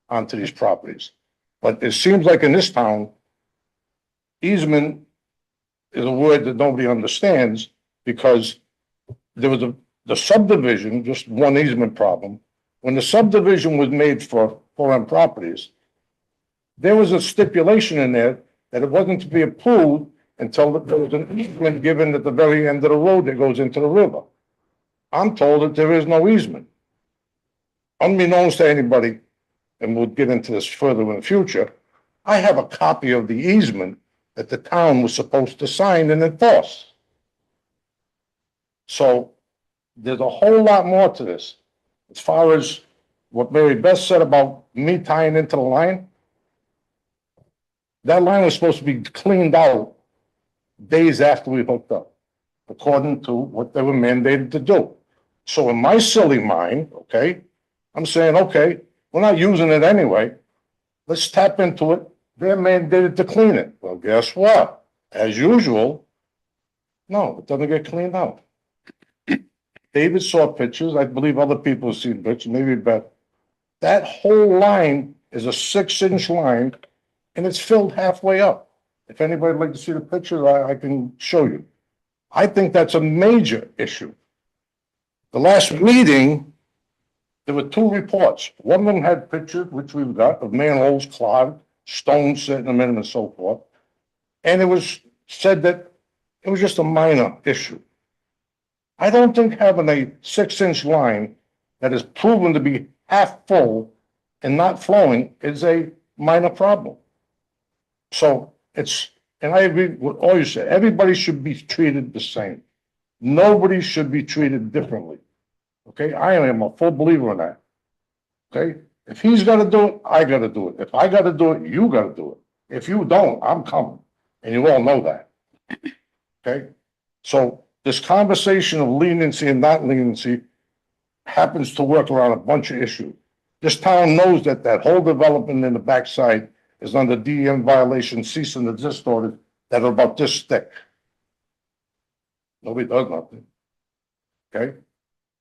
onto these properties. But it seems like in this town, easement is a word that nobody understands because there was the subdivision, just one easement problem. When the subdivision was made for 4M properties, there was a stipulation in there that it wasn't to be approved until there was an easement given at the very end of the road that goes into the river. I'm told that there is no easement. Unbeknownst to anybody, and we'll get into this further in the future, I have a copy of the easement that the town was supposed to sign and enforce. So there's a whole lot more to this. As far as what Mary Beth said about me tying into the line, that line was supposed to be cleaned out days after we hooked up, according to what they were mandated to do. So in my silly mind, okay, I'm saying, okay, we're not using it anyway. Let's tap into it. They're mandated to clean it. Well, guess what? As usual, no, it doesn't get cleaned out. David saw pictures. I believe other people have seen pictures, maybe Beth. That whole line is a 6-inch line and it's filled halfway up. If anybody'd like to see the picture, I can show you. I think that's a major issue. The last meeting, there were 2 reports. One of them had pictures, which we've got, of manholes clogged, stones sitting in them and so forth. And it was said that it was just a minor issue. I don't think having a 6-inch line that is proven to be half full and not flowing is a minor problem. So it's, and I agree with all you said, everybody should be treated the same. Nobody should be treated differently. Okay, I am a full believer in that. Okay, if he's gotta do it, I gotta do it. If I gotta do it, you gotta do it. If you don't, I'm coming, and you all know that. Okay, so this conversation of leniency and not leniency happens to work around a bunch of issues. This town knows that that whole development in the backside is under DEM violation, cease and desist orders that are about this thick. Nobody does nothing. Okay?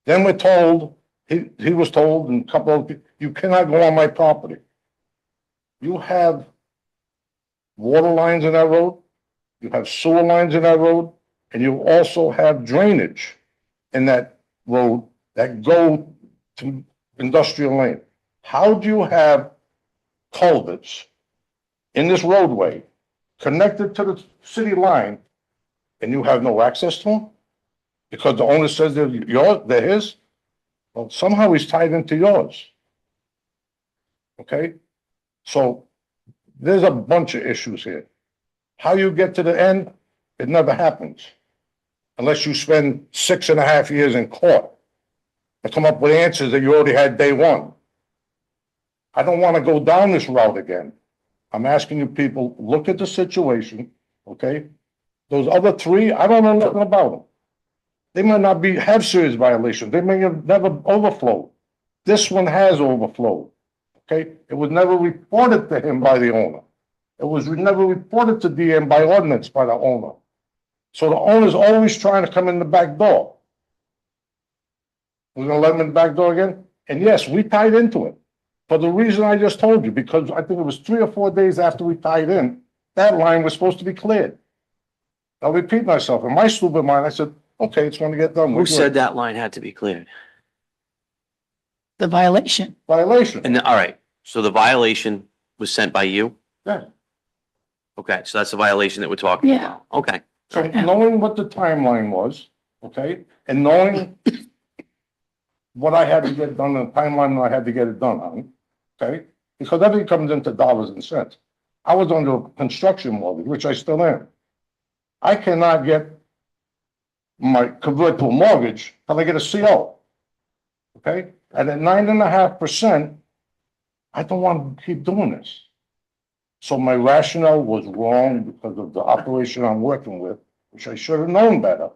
Then we're told, he was told, and a couple of people, you cannot go on my property. You have water lines in that road, you have sewer lines in that road, and you also have drainage in that road that go to industrial lane. How do you have culverts in this roadway connected to the city line and you have no access to them? Because the owner says they're yours, they're his? Well, somehow he's tied into yours. Okay? So there's a bunch of issues here. How you get to the end, it never happens. Unless you spend 6.5 years in court to come up with answers that you already had day one. I don't want to go down this route again. I'm asking you people, look at the situation, okay? Those other three, I don't know nothing about them. They might not have serious violations. They may have never overflowed. This one has overflowed, okay? It was never reported to him by the owner. It was never reported to DM by ordinance by the owner. So the owner's always trying to come in the back door. We're gonna let him in the back door again? And yes, we tied into it. For the reason I just told you, because I think it was 3 or 4 days after we tied in, that line was supposed to be cleared. I'll repeat myself. In my stupid mind, I said, okay, it's gonna get done. Who said that line had to be cleared? The violation. Violation. And, all right, so the violation was sent by you? Yeah. Okay, so that's the violation that we're talking Yeah. about. Okay. So knowing what the timeline was, okay, and knowing what I had to get done, the timeline I had to get it done on, okay? Because everything comes into dollars and cents. I was under a construction mortgage, which I still am. I cannot convert to a mortgage till I get a CO. Okay? And at 9.5%, I don't want to keep doing this. So my rationale was wrong because of the operation I'm working with, which I should have known better,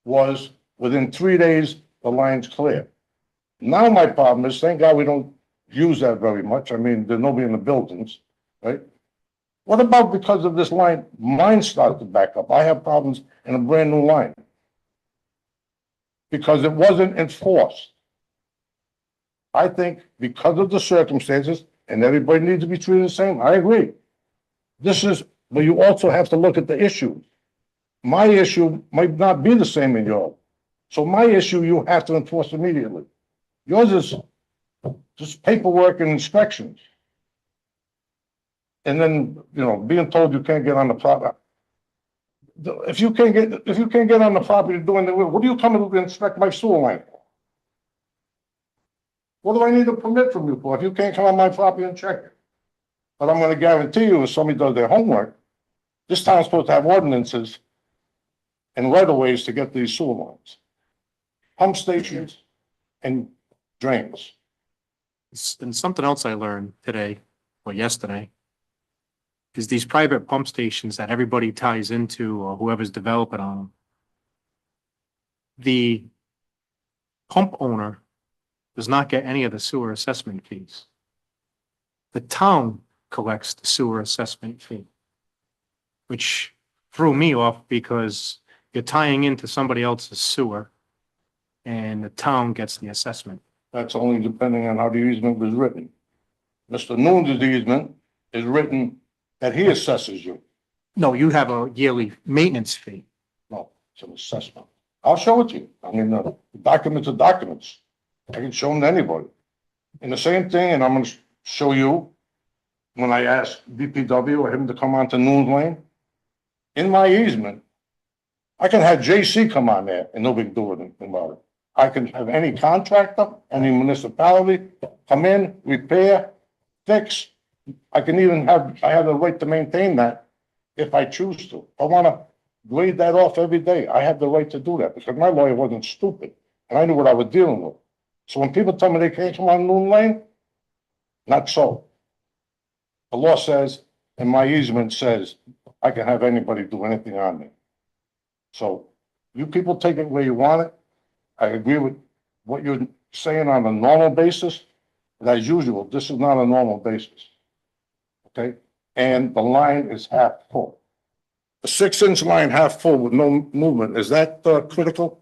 was within 3 days, the line's clear. Now my problem is, thank God we don't use that very much. I mean, there's nobody in the buildings, right? What about because of this line, mine started to back up? I have problems in a brand new line. Because it wasn't enforced. I think because of the circumstances, and everybody needs to be treated the same, I agree. But you also have to look at the issues. My issue might not be the same in yours. So my issue, you have to enforce immediately. Yours is just paperwork and inspections. And then, being told you can't get on the property. If you can't get on the property doing what do you come to inspect my sewer line for? What do I need a permit from you for if you can't come on my property and check it? But I'm gonna guarantee you, if somebody does their homework, this town's supposed to have ordinances and right-of-ways to get these sewer lines. Pump stations and drains. And something else I learned today or yesterday is these private pump stations that everybody ties into or whoever's developing on them. The pump owner does not get any of the sewer assessment fees. The town collects the sewer assessment fee, which threw me off because you're tying into somebody else's sewer and the town gets the assessment. That's only depending on how the easement was written. Mr. Noon's easement is written that he assesses you. No, you have a yearly maintenance fee. No, it's an assessment. I'll show it to you. I mean, the documents are documents. I can show them to anybody. And the same thing, and I'm gonna show you, when I asked DPW or him to come on to Noon Lane, in my easement, I can have JC come on there and nobody can do anything about it. I can have any contractor, any municipality come in, repair, fix. I have the right to maintain that if I choose to. I wanna grade that off every day. I have the right to do that because my lawyer wasn't stupid and I knew what I was dealing with. So when people tell me they can't come on Noon Lane, not so. The law says, and my easement says, I can have anybody do anything on me. So you people take it where you want it. I agree with what you're saying on a normal basis, but as usual, this is not a normal basis. okay? And the line is half full. A 6-inch line half full with no movement, is that critical?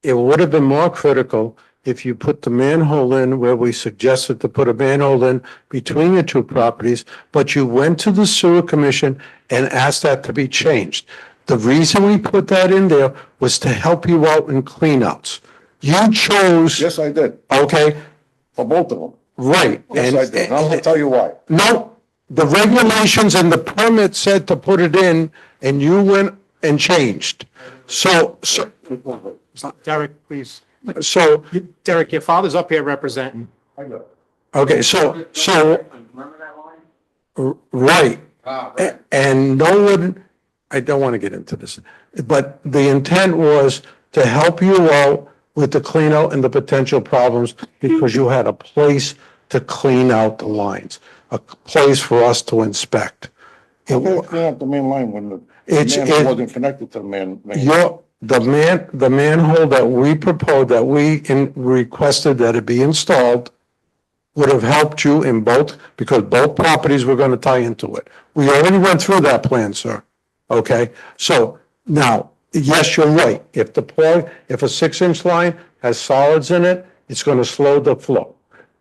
It would have been more critical if you put the manhole in where we suggested to put a manhole in between the two properties, but you went to the sewer commission and asked that to be changed. The reason we put that in there was to help you out in cleanouts. You chose, Yes, I did, okay, for both of them. right. Yes, I did. And I'm gonna tell you why. No, the regulations and the permit said to put it in, and you went and changed. So, Derek, please. Derek, your father's up here representing. I got it. okay, right. Ah, And no one, I don't want to get into this, but the intent was to help you out with the clean out and the potential problems because you had a place to clean out the lines, a place for us to inspect. It How can I wa- clean up the main line when the It's- manhole it- wasn't connected to the main? the manhole that we proposed, that we requested that it be installed would have helped you in both, because both properties were going to tie into it. We already went through that plan, sir. Okay, so now, yes, you're right. If if a 6-inch line has solids in it, it's going to slow the flow.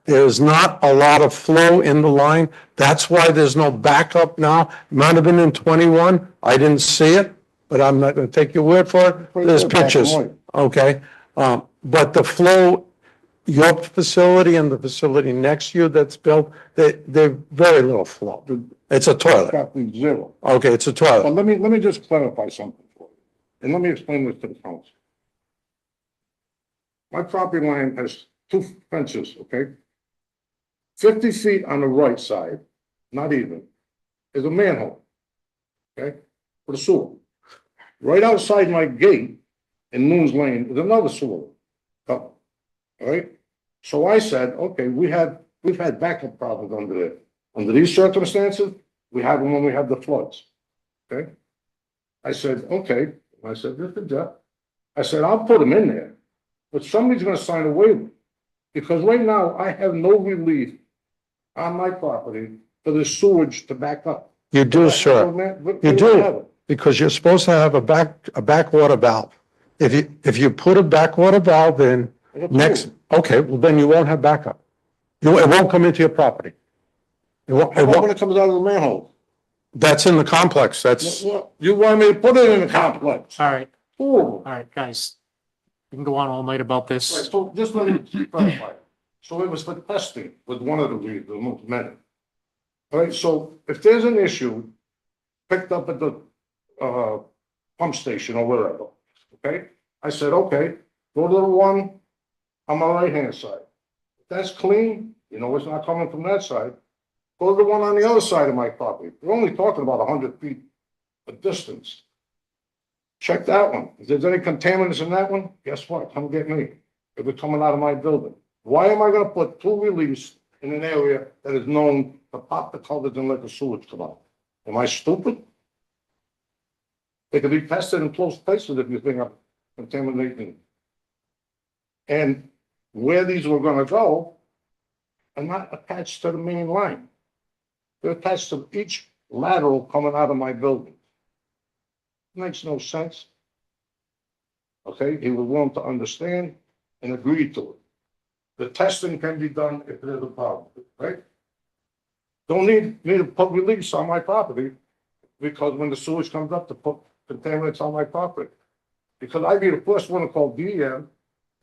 There's not a lot of flow in the line. That's why there's no backup now. Might have been in 21. I didn't see it, but I'm not going to take your word for it. There's Black and pictures. white. Okay, but the flow, your facility and the facility next to you that's built, they're very little flow. It's a toilet. Practically zero. Okay, it's a But toilet. let me just clarify something for you. And let me explain this to the council. My property line has 2 fences, okay? 50 feet on the right side, not even, is a manhole. Okay, for the sewer. Right outside my gate in Moon's Lane is another sewer. Couple. All right? So I said, okay, we've had backup problems under there. Under these circumstances, we have them when we have the floods. Okay? I said, okay. I said, Mr. Jeff, I said, I'll put them in there, but somebody's gonna sign a waiver. Because right now, I have no relief on my property for the sewage to back up. You do, sir. You do, because you're supposed to have a backwater valve. If you put a backwater valve in next, okay, well, then you won't have backup. It won't come into your property. It won't, How about when it comes out of the manhole? that's in the complex, that's, You want me to put it in the complex? All right, Ooh. all right, guys. We can go on all night about Right, this. so just let me clarify. So it was for testing with one of the men. All right, so if there's an issue picked up at the pump station or wherever, okay? I said, okay, go to the one on my right-hand side. If that's clean, you know it's not coming from that side. Go to the one on the other side of my property. We're only talking about 100 feet of distance. Check that one. If there's any contaminants in that one, guess what? Come get me. If it's coming out of my building. Why am I gonna put 2 reliefs in an area that is known to pop the covers and let the sewage come out? Am I stupid? They could be tested in close places if you think I'm contaminating. And where these were gonna go are not attached to the main line. They're attached to each lateral coming out of my building. Makes no sense. Okay, he was willing to understand and agree to it. The testing can be done if there's a problem, right? Don't need me to put reliefs on my property because when the sewage comes up to put contaminants on my property. Because I'd be the first one to call DEM,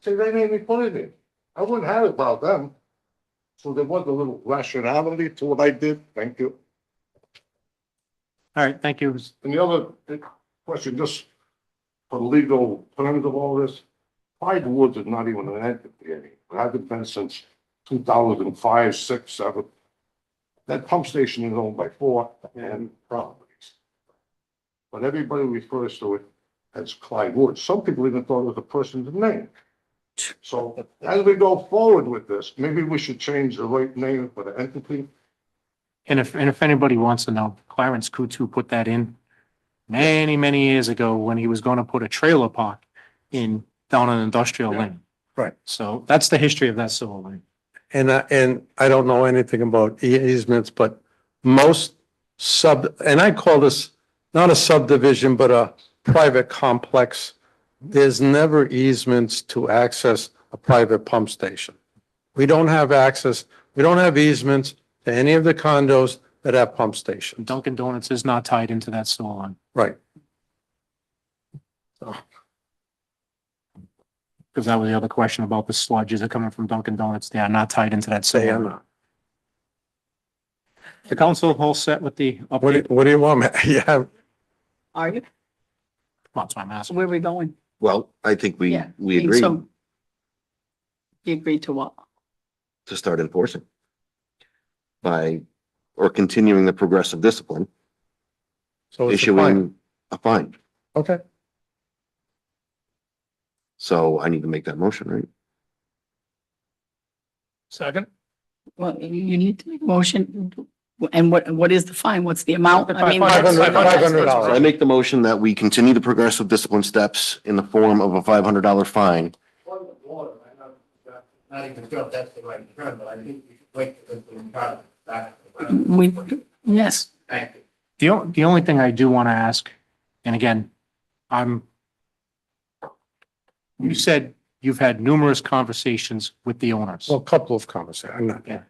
say they made me put it in. I wouldn't have it about them. So there was a little rationality to what I did. Thank you. All right, thank you. And the other question, just for the legal terms of all this, Clyde Woods is not even an entity anymore. It hasn't been since 2005, 6, 7. That pump station is owned by 4 and properties. But everybody refers to it as Clyde Woods. Some people even thought it was a person's name. So as we go forward with this, maybe we should change the right name for the entity. And if anybody wants to know, Clarence Kutu put that in many years ago when he was going to put a trailer park down an industrial Yeah. lane. Right. So that's the history of that sewer line. and I don't know anything about easements, but most and I call this not a subdivision, but a private complex. There's never easements to access a private pump station. We don't have access, we don't have easements to any of the condos that have pump stations. Dunkin' Donuts is not tied into that sewer line. Right. Because that was the other question about the sludge. Is it coming from Dunkin' Donuts? They are not tied into that They sewer are line. not. The council all set with the update? What do you want me? Yeah, Are you? That's what I'm asking. Where are we going? Well, I think we Yeah, agree so you agreed to what? to start enforcing or continuing the progressive discipline, so it's a fine. issuing a fine. Okay. So I need to make that motion, right? Second? Well, you need to make a motion. And what is the fine? What's the amount? I mean, $500. $500. So I make the motion that we continue the progressive discipline steps in the form of a $500 fine. Not even sure if that's the right term, but I think we should wait for back. yes, Thank you. The only thing I do want to ask, and again, you said you've had numerous conversations with the owners. Well, a couple of conversations. I'm not- Yeah.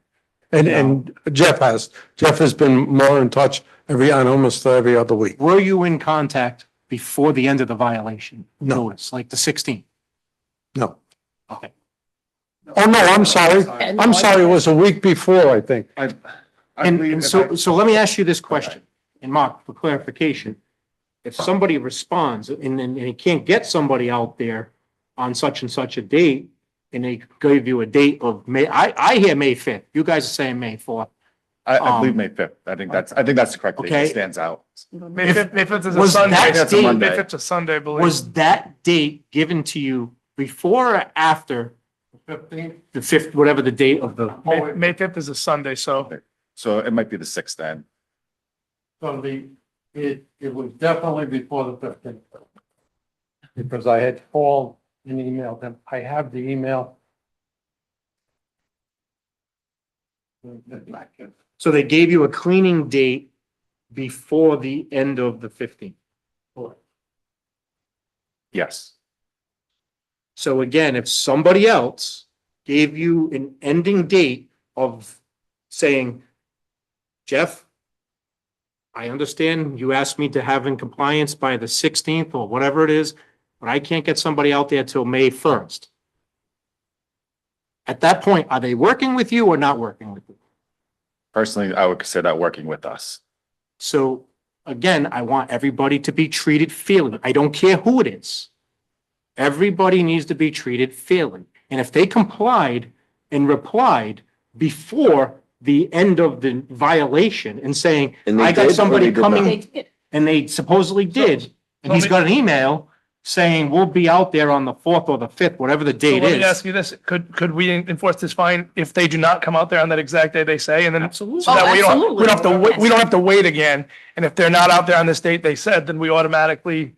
And Jeff has been more in touch on almost every other week. Were you in contact before the end of the violation? No. Notice, like the 16th? No. Okay. Oh, no, I'm sorry. I'm sorry. It was a week before, I think. And so let me ask you this question, and Mark, for clarification. If somebody responds and he can't get somebody out there on such and such a date, and they give you a date of May, I hear May 5th. You guys are saying May 4th. I believe Um, May 5th. I think that's the correct date. Okay. It stands out. May 5th is a Was Sunday. that That's a date- Monday. May 5th is a Sunday, I believe. Was that date given to you before or after the 5th, whatever the date of the? May 5th is a Sunday, so. So it might be the 6th then. So it was definitely before the 15th. Because I had called and emailed him. I have the email. So they gave you a cleaning date before the end of the 15th. Yes. So again, if somebody else gave you an ending date of saying, Jeff, I understand you asked me to have in compliance by the 16th or whatever it is, but I can't get somebody out there till May 1st. At that point, are they working with you or not working with you? Personally, I would consider that working with us. So again, I want everybody to be treated fairly. I don't care who it is. Everybody needs to be treated fairly. And if they complied and replied before the end of the violation and saying, And they I got did or somebody they did coming, not? they did. and they supposedly did, and he's got an email saying, we'll be out there on the 4th or the 5th, whatever the So date let me ask is. you this, could we enforce this fine if they do not come out there on that exact day they say, and then? Absolutely. So that Oh, way you don't, we absolutely. don't have to wait, we Yes. don't have to wait again, and if they're not out there on this date they said, then we automatically,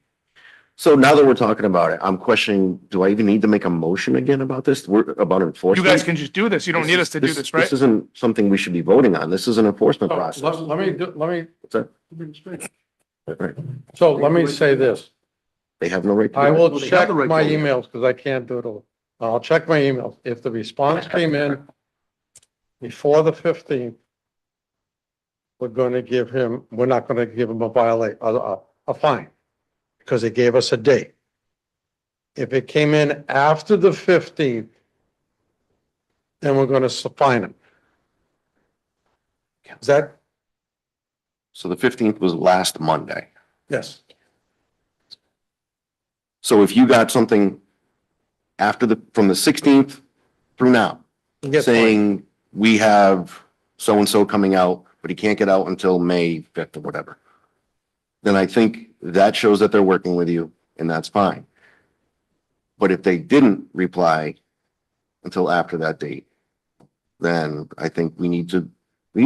So now that we're talking about it, I'm questioning, do I even need to make a motion again about this? We're about you enforcement? guys can just do this, you don't need us to do this, right? This isn't something we should be voting on. This is an enforcement So process. Let me, What's that? Right. so let me say this. They have no right to. I do it. will Well, they have check the right my to do it. emails because I can't do it all. I'll check my emails. If the response came in before the 15th, we're not going to give him a fine because they gave us a date. If it came in after the 15th, then we're going to fine him. Is that, So the 15th was last Monday. yes, So if you got something from the 16th through now, you get fined. saying we have so-and-so coming out, but he can't get out until May 5th or whatever, then I think that shows that they're working with you and that's fine. But if they didn't reply until after that date, then I think we need to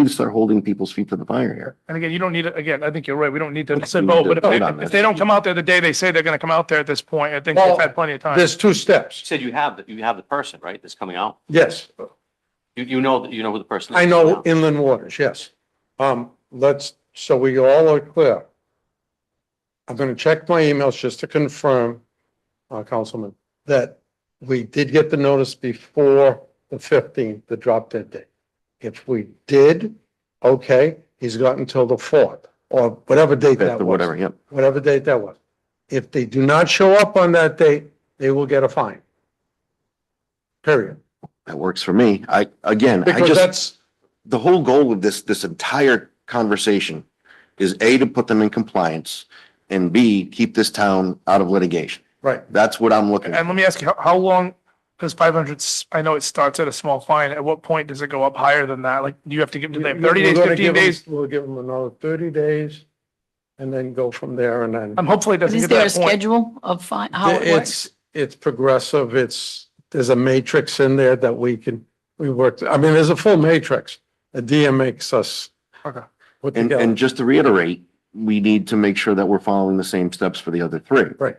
start holding people's feet to the fire here. And again, you don't need, again, I think you're right, we don't need to We say need vote, to but if vote on they, if this. they don't come out there the day they say they're gonna come out there at this point, I think Well, they've had plenty of time. There's two You steps. said you have the person, right, that's coming out? Yes, You know who the person is. I that's know coming out. inland waters, yes. Let's so we all are clear. I'm gonna check my emails just to confirm, Councilman, that we did get the notice before the 15th, the drop dead date. If we did, okay, he's got until the 4th, or whatever date Fifth that or was. whatever, yep. Whatever date that was. If they do not show up on that date, they will get a fine. Period. That works for me. I Because just, that's, the whole goal of this entire conversation is A, to put them in compliance, and B, keep this town out of litigation. right. That's what I'm looking And for. let me ask you, how long, because 500, I know it starts at a small fine. At what point does it go up higher than that? Like, do you have to give, do they have 30 We're days, gonna 15 give 'em- days? We'll give them another 30 days and then go from there and then. Hopefully it But doesn't is get to there a that point. schedule of fine, how it works? It's progressive. There's a matrix in there that we worked, I mean, there's a full matrix. The DM makes us. Okay. Put And together. just to reiterate, we need to make sure that we're following the same steps for the other three. Right.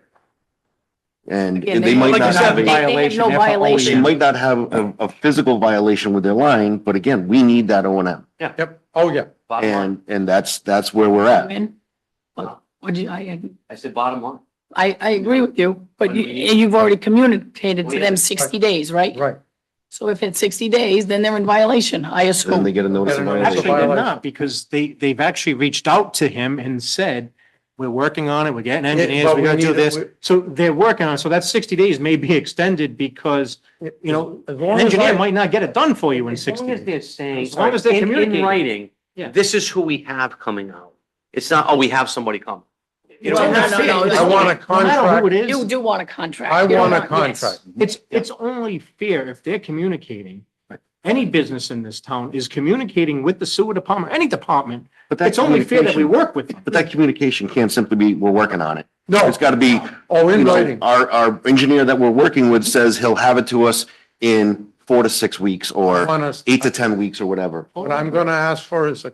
And Again, they might like you not said, have They a, have no Violation, FOE. they violation. might not have a physical violation with their line, but again, we need that O and M. Yep. Oh, yeah. Bottom line. And that's where we're at. When? Well, would you, I said bottom line. I agree with you, but When you, we need- and you've already communicated Oh, to yeah. them 60 days, right? Right. So if it's 60 days, then they're in violation, I Then they assume. get a notice of Get a notice of violation. Actually, they're violation. not, because they've actually reached out to him and said, we're working on it, we're getting engineers, but we we gotta do need- this. we- So they're working on it, so that 60 days may be extended because, you know, As an long as engineer I- might not get it done for you in As long 60 as days. they're saying, As long as they're in communicating. writing, Yeah. this is who we have coming out. It's not, oh, we have somebody come. You Well, know, no, that's no, it. no, It's I no. want a No matter who contract. it You is, do want a contract. I You don't want a yes. contract. it's only fair if they're communicating. Any business in this town is communicating with the sewer department, any department. But that It's only fair that we communication- work with them. But that communication can't simply be, we're working on it. No, It's got to be, oh, in you know, writing. our engineer that we're working with says he'll have it to us in 4 to 6 weeks or On us. 8 to 10 weeks or whatever. What I'm gonna ask for is a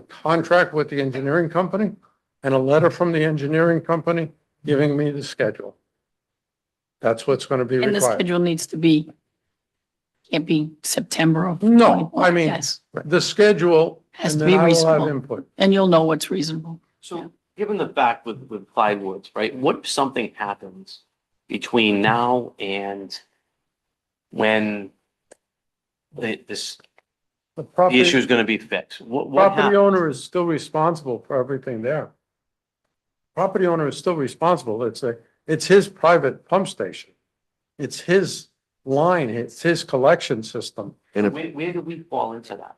contract with the engineering company and a letter from the engineering company giving me the schedule. That's what's gonna be And the required. schedule needs to be, can't be September of. No, 24. I mean, Yes, the schedule, has and to then be I will have reasonable, input. and you'll know what's reasonable. So, given the fact with Clyde Woods, right, what if something happens between now and when this, The the issue property, is gonna be fixed? What property happens? owner is still responsible for everything there. Property owner is still responsible. It's his private pump station. It's his line, it's his collection system. And if, Where do we fall into that?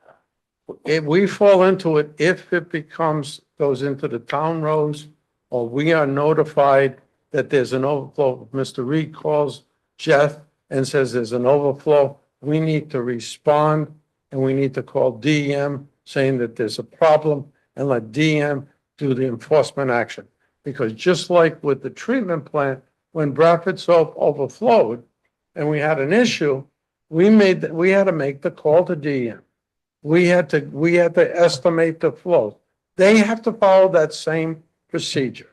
If we fall into it, if it goes into the town roads, or we are notified that there's an overflow, Mr. Reed calls Jeff and says there's an overflow, we need to respond and we need to call DM saying that there's a problem and let DM do the enforcement action. Because just like with the treatment plant, when Bradford Soap overflowed and we had an issue, we had to make the call to DM. We had to estimate the flow. They have to follow that same procedure.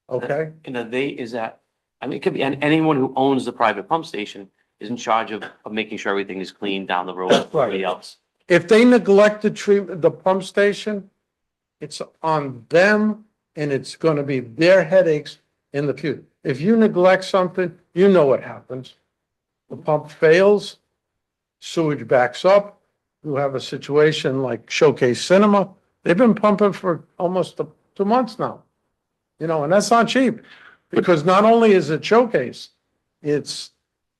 Okay? And are they, is that, I mean, it could be, and anyone who owns the private pump station is in charge of making sure everything is clean down the road, That's right. everybody else. If they neglect the pump station, it's on them and it's gonna be their headaches in the future. If you neglect something, you know what happens. The pump fails, sewage backs up. You have a situation like Showcase Cinema. They've been pumping for almost 2 months now. You know, and that's not cheap because not only is it Showcase, it's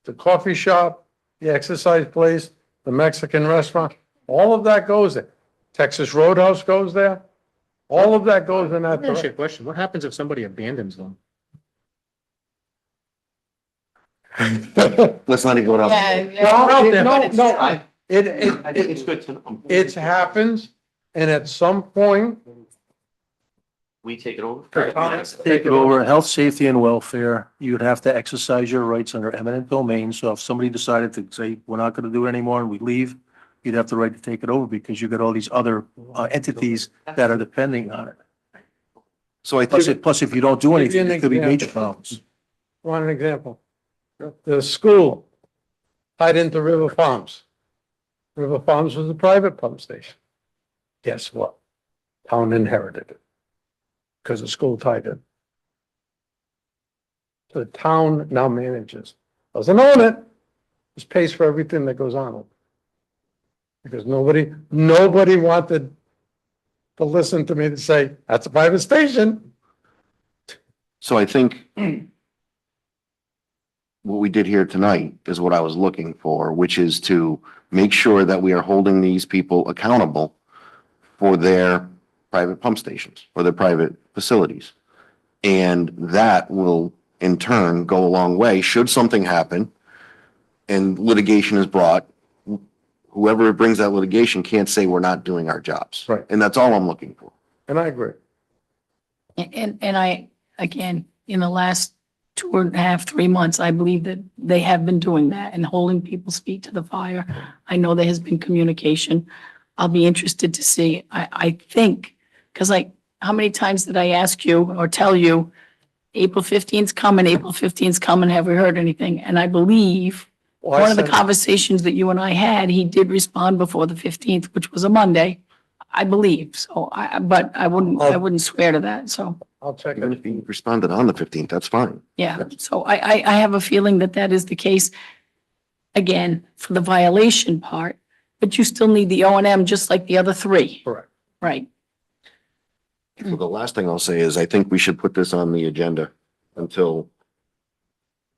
the coffee shop, the exercise place, the Mexican restaurant, all of that goes there. Texas Roadhouse goes there. All of that goes in that Let me ask you a direction. question. What happens if somebody abandons them? let's not even go down. No, it, I think it's good to know. it happens and at some point, We take it over. Take it over, health, safety and welfare, you'd have to exercise your rights under eminent domain. So if somebody decided to say, we're not gonna do it anymore and we leave, you'd have the right to take it over because you've got all these other entities that are depending on it. So I think, Plus, if you don't do Give you anything, an there could be major example. problems. want an example. The school tied into River Farms. River Farms was a private pump station. Guess what? Town inherited it. Because the school tied in. So the town now manages, doesn't own it, just pays for everything that goes on. Because nobody wanted to listen to me to say, that's a private station. So I think what we did here tonight is what I was looking for, which is to make sure that we are holding these people accountable for their private pump stations or their private facilities. And that will in turn go a long way. Should something happen and litigation is brought, whoever brings that litigation can't say we're not doing our jobs. Right. And that's all I'm looking for. And I agree. And I, again, in the last 2.5, 3 months, I believe that they have been doing that and holding people's feet to the fire. I know there has been communication. I'll be interested to see. I think, because how many times did I ask you or tell you, April 15th's coming, April 15th's coming, have we heard anything? And I believe Well, I one of the said- conversations that you and I had, he did respond before the 15th, which was a Monday, I believe. So but I wouldn't swear to that. So, I'll check Even it. if you responded on the 15th, that's fine. yeah. So I have a feeling that that is the case, again, for the violation part, but you still need the O and M just like the other three, Correct. right? So the last thing I'll say is I think we should put this on the agenda until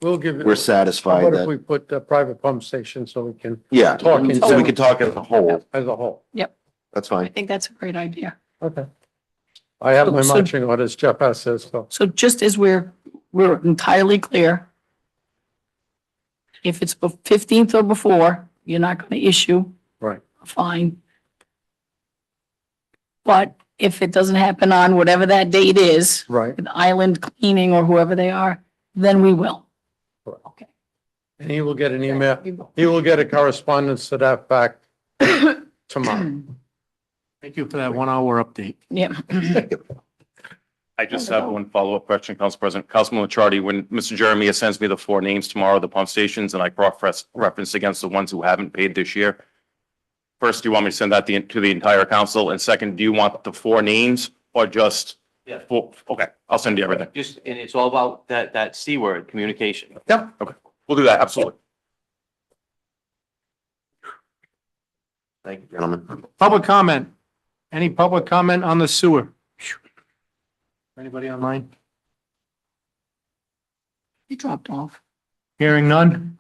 We'll give you. we're How satisfied about if we that, put the private pump station so we can, yeah, Talk in so we general. can talk as a whole. as a whole? That's I fine. think that's a great idea. Okay. I have my So- marching orders, Jeff has says so. So just as we're entirely clear, if it's 15th or before, you're not going to issue Right. a fine. But if it doesn't happen on whatever that date is, Right. with Island Cleaning or whoever they are, then we will. Correct. Okay. And he will get an email, he will get a correspondence to that fact tomorrow. Thank you for that 1 hour update. Yeah. I just have one follow-up question, Council President. Councilman Licciardi, when Mr. Jeremiah sends me the 4 names tomorrow, the pump stations, and I cross-reference against the ones who haven't paid this year. First, do you want me to send that to the entire council? And second, do you want the 4 names or just? Yeah. 4? Okay, I'll send you everything. Just, and it's all about that C word, communication. Yep. Okay, we'll do that, absolutely. Thank you, gentlemen. Public comment. Any public comment on the sewer? Anybody online? He dropped off. Hearing none?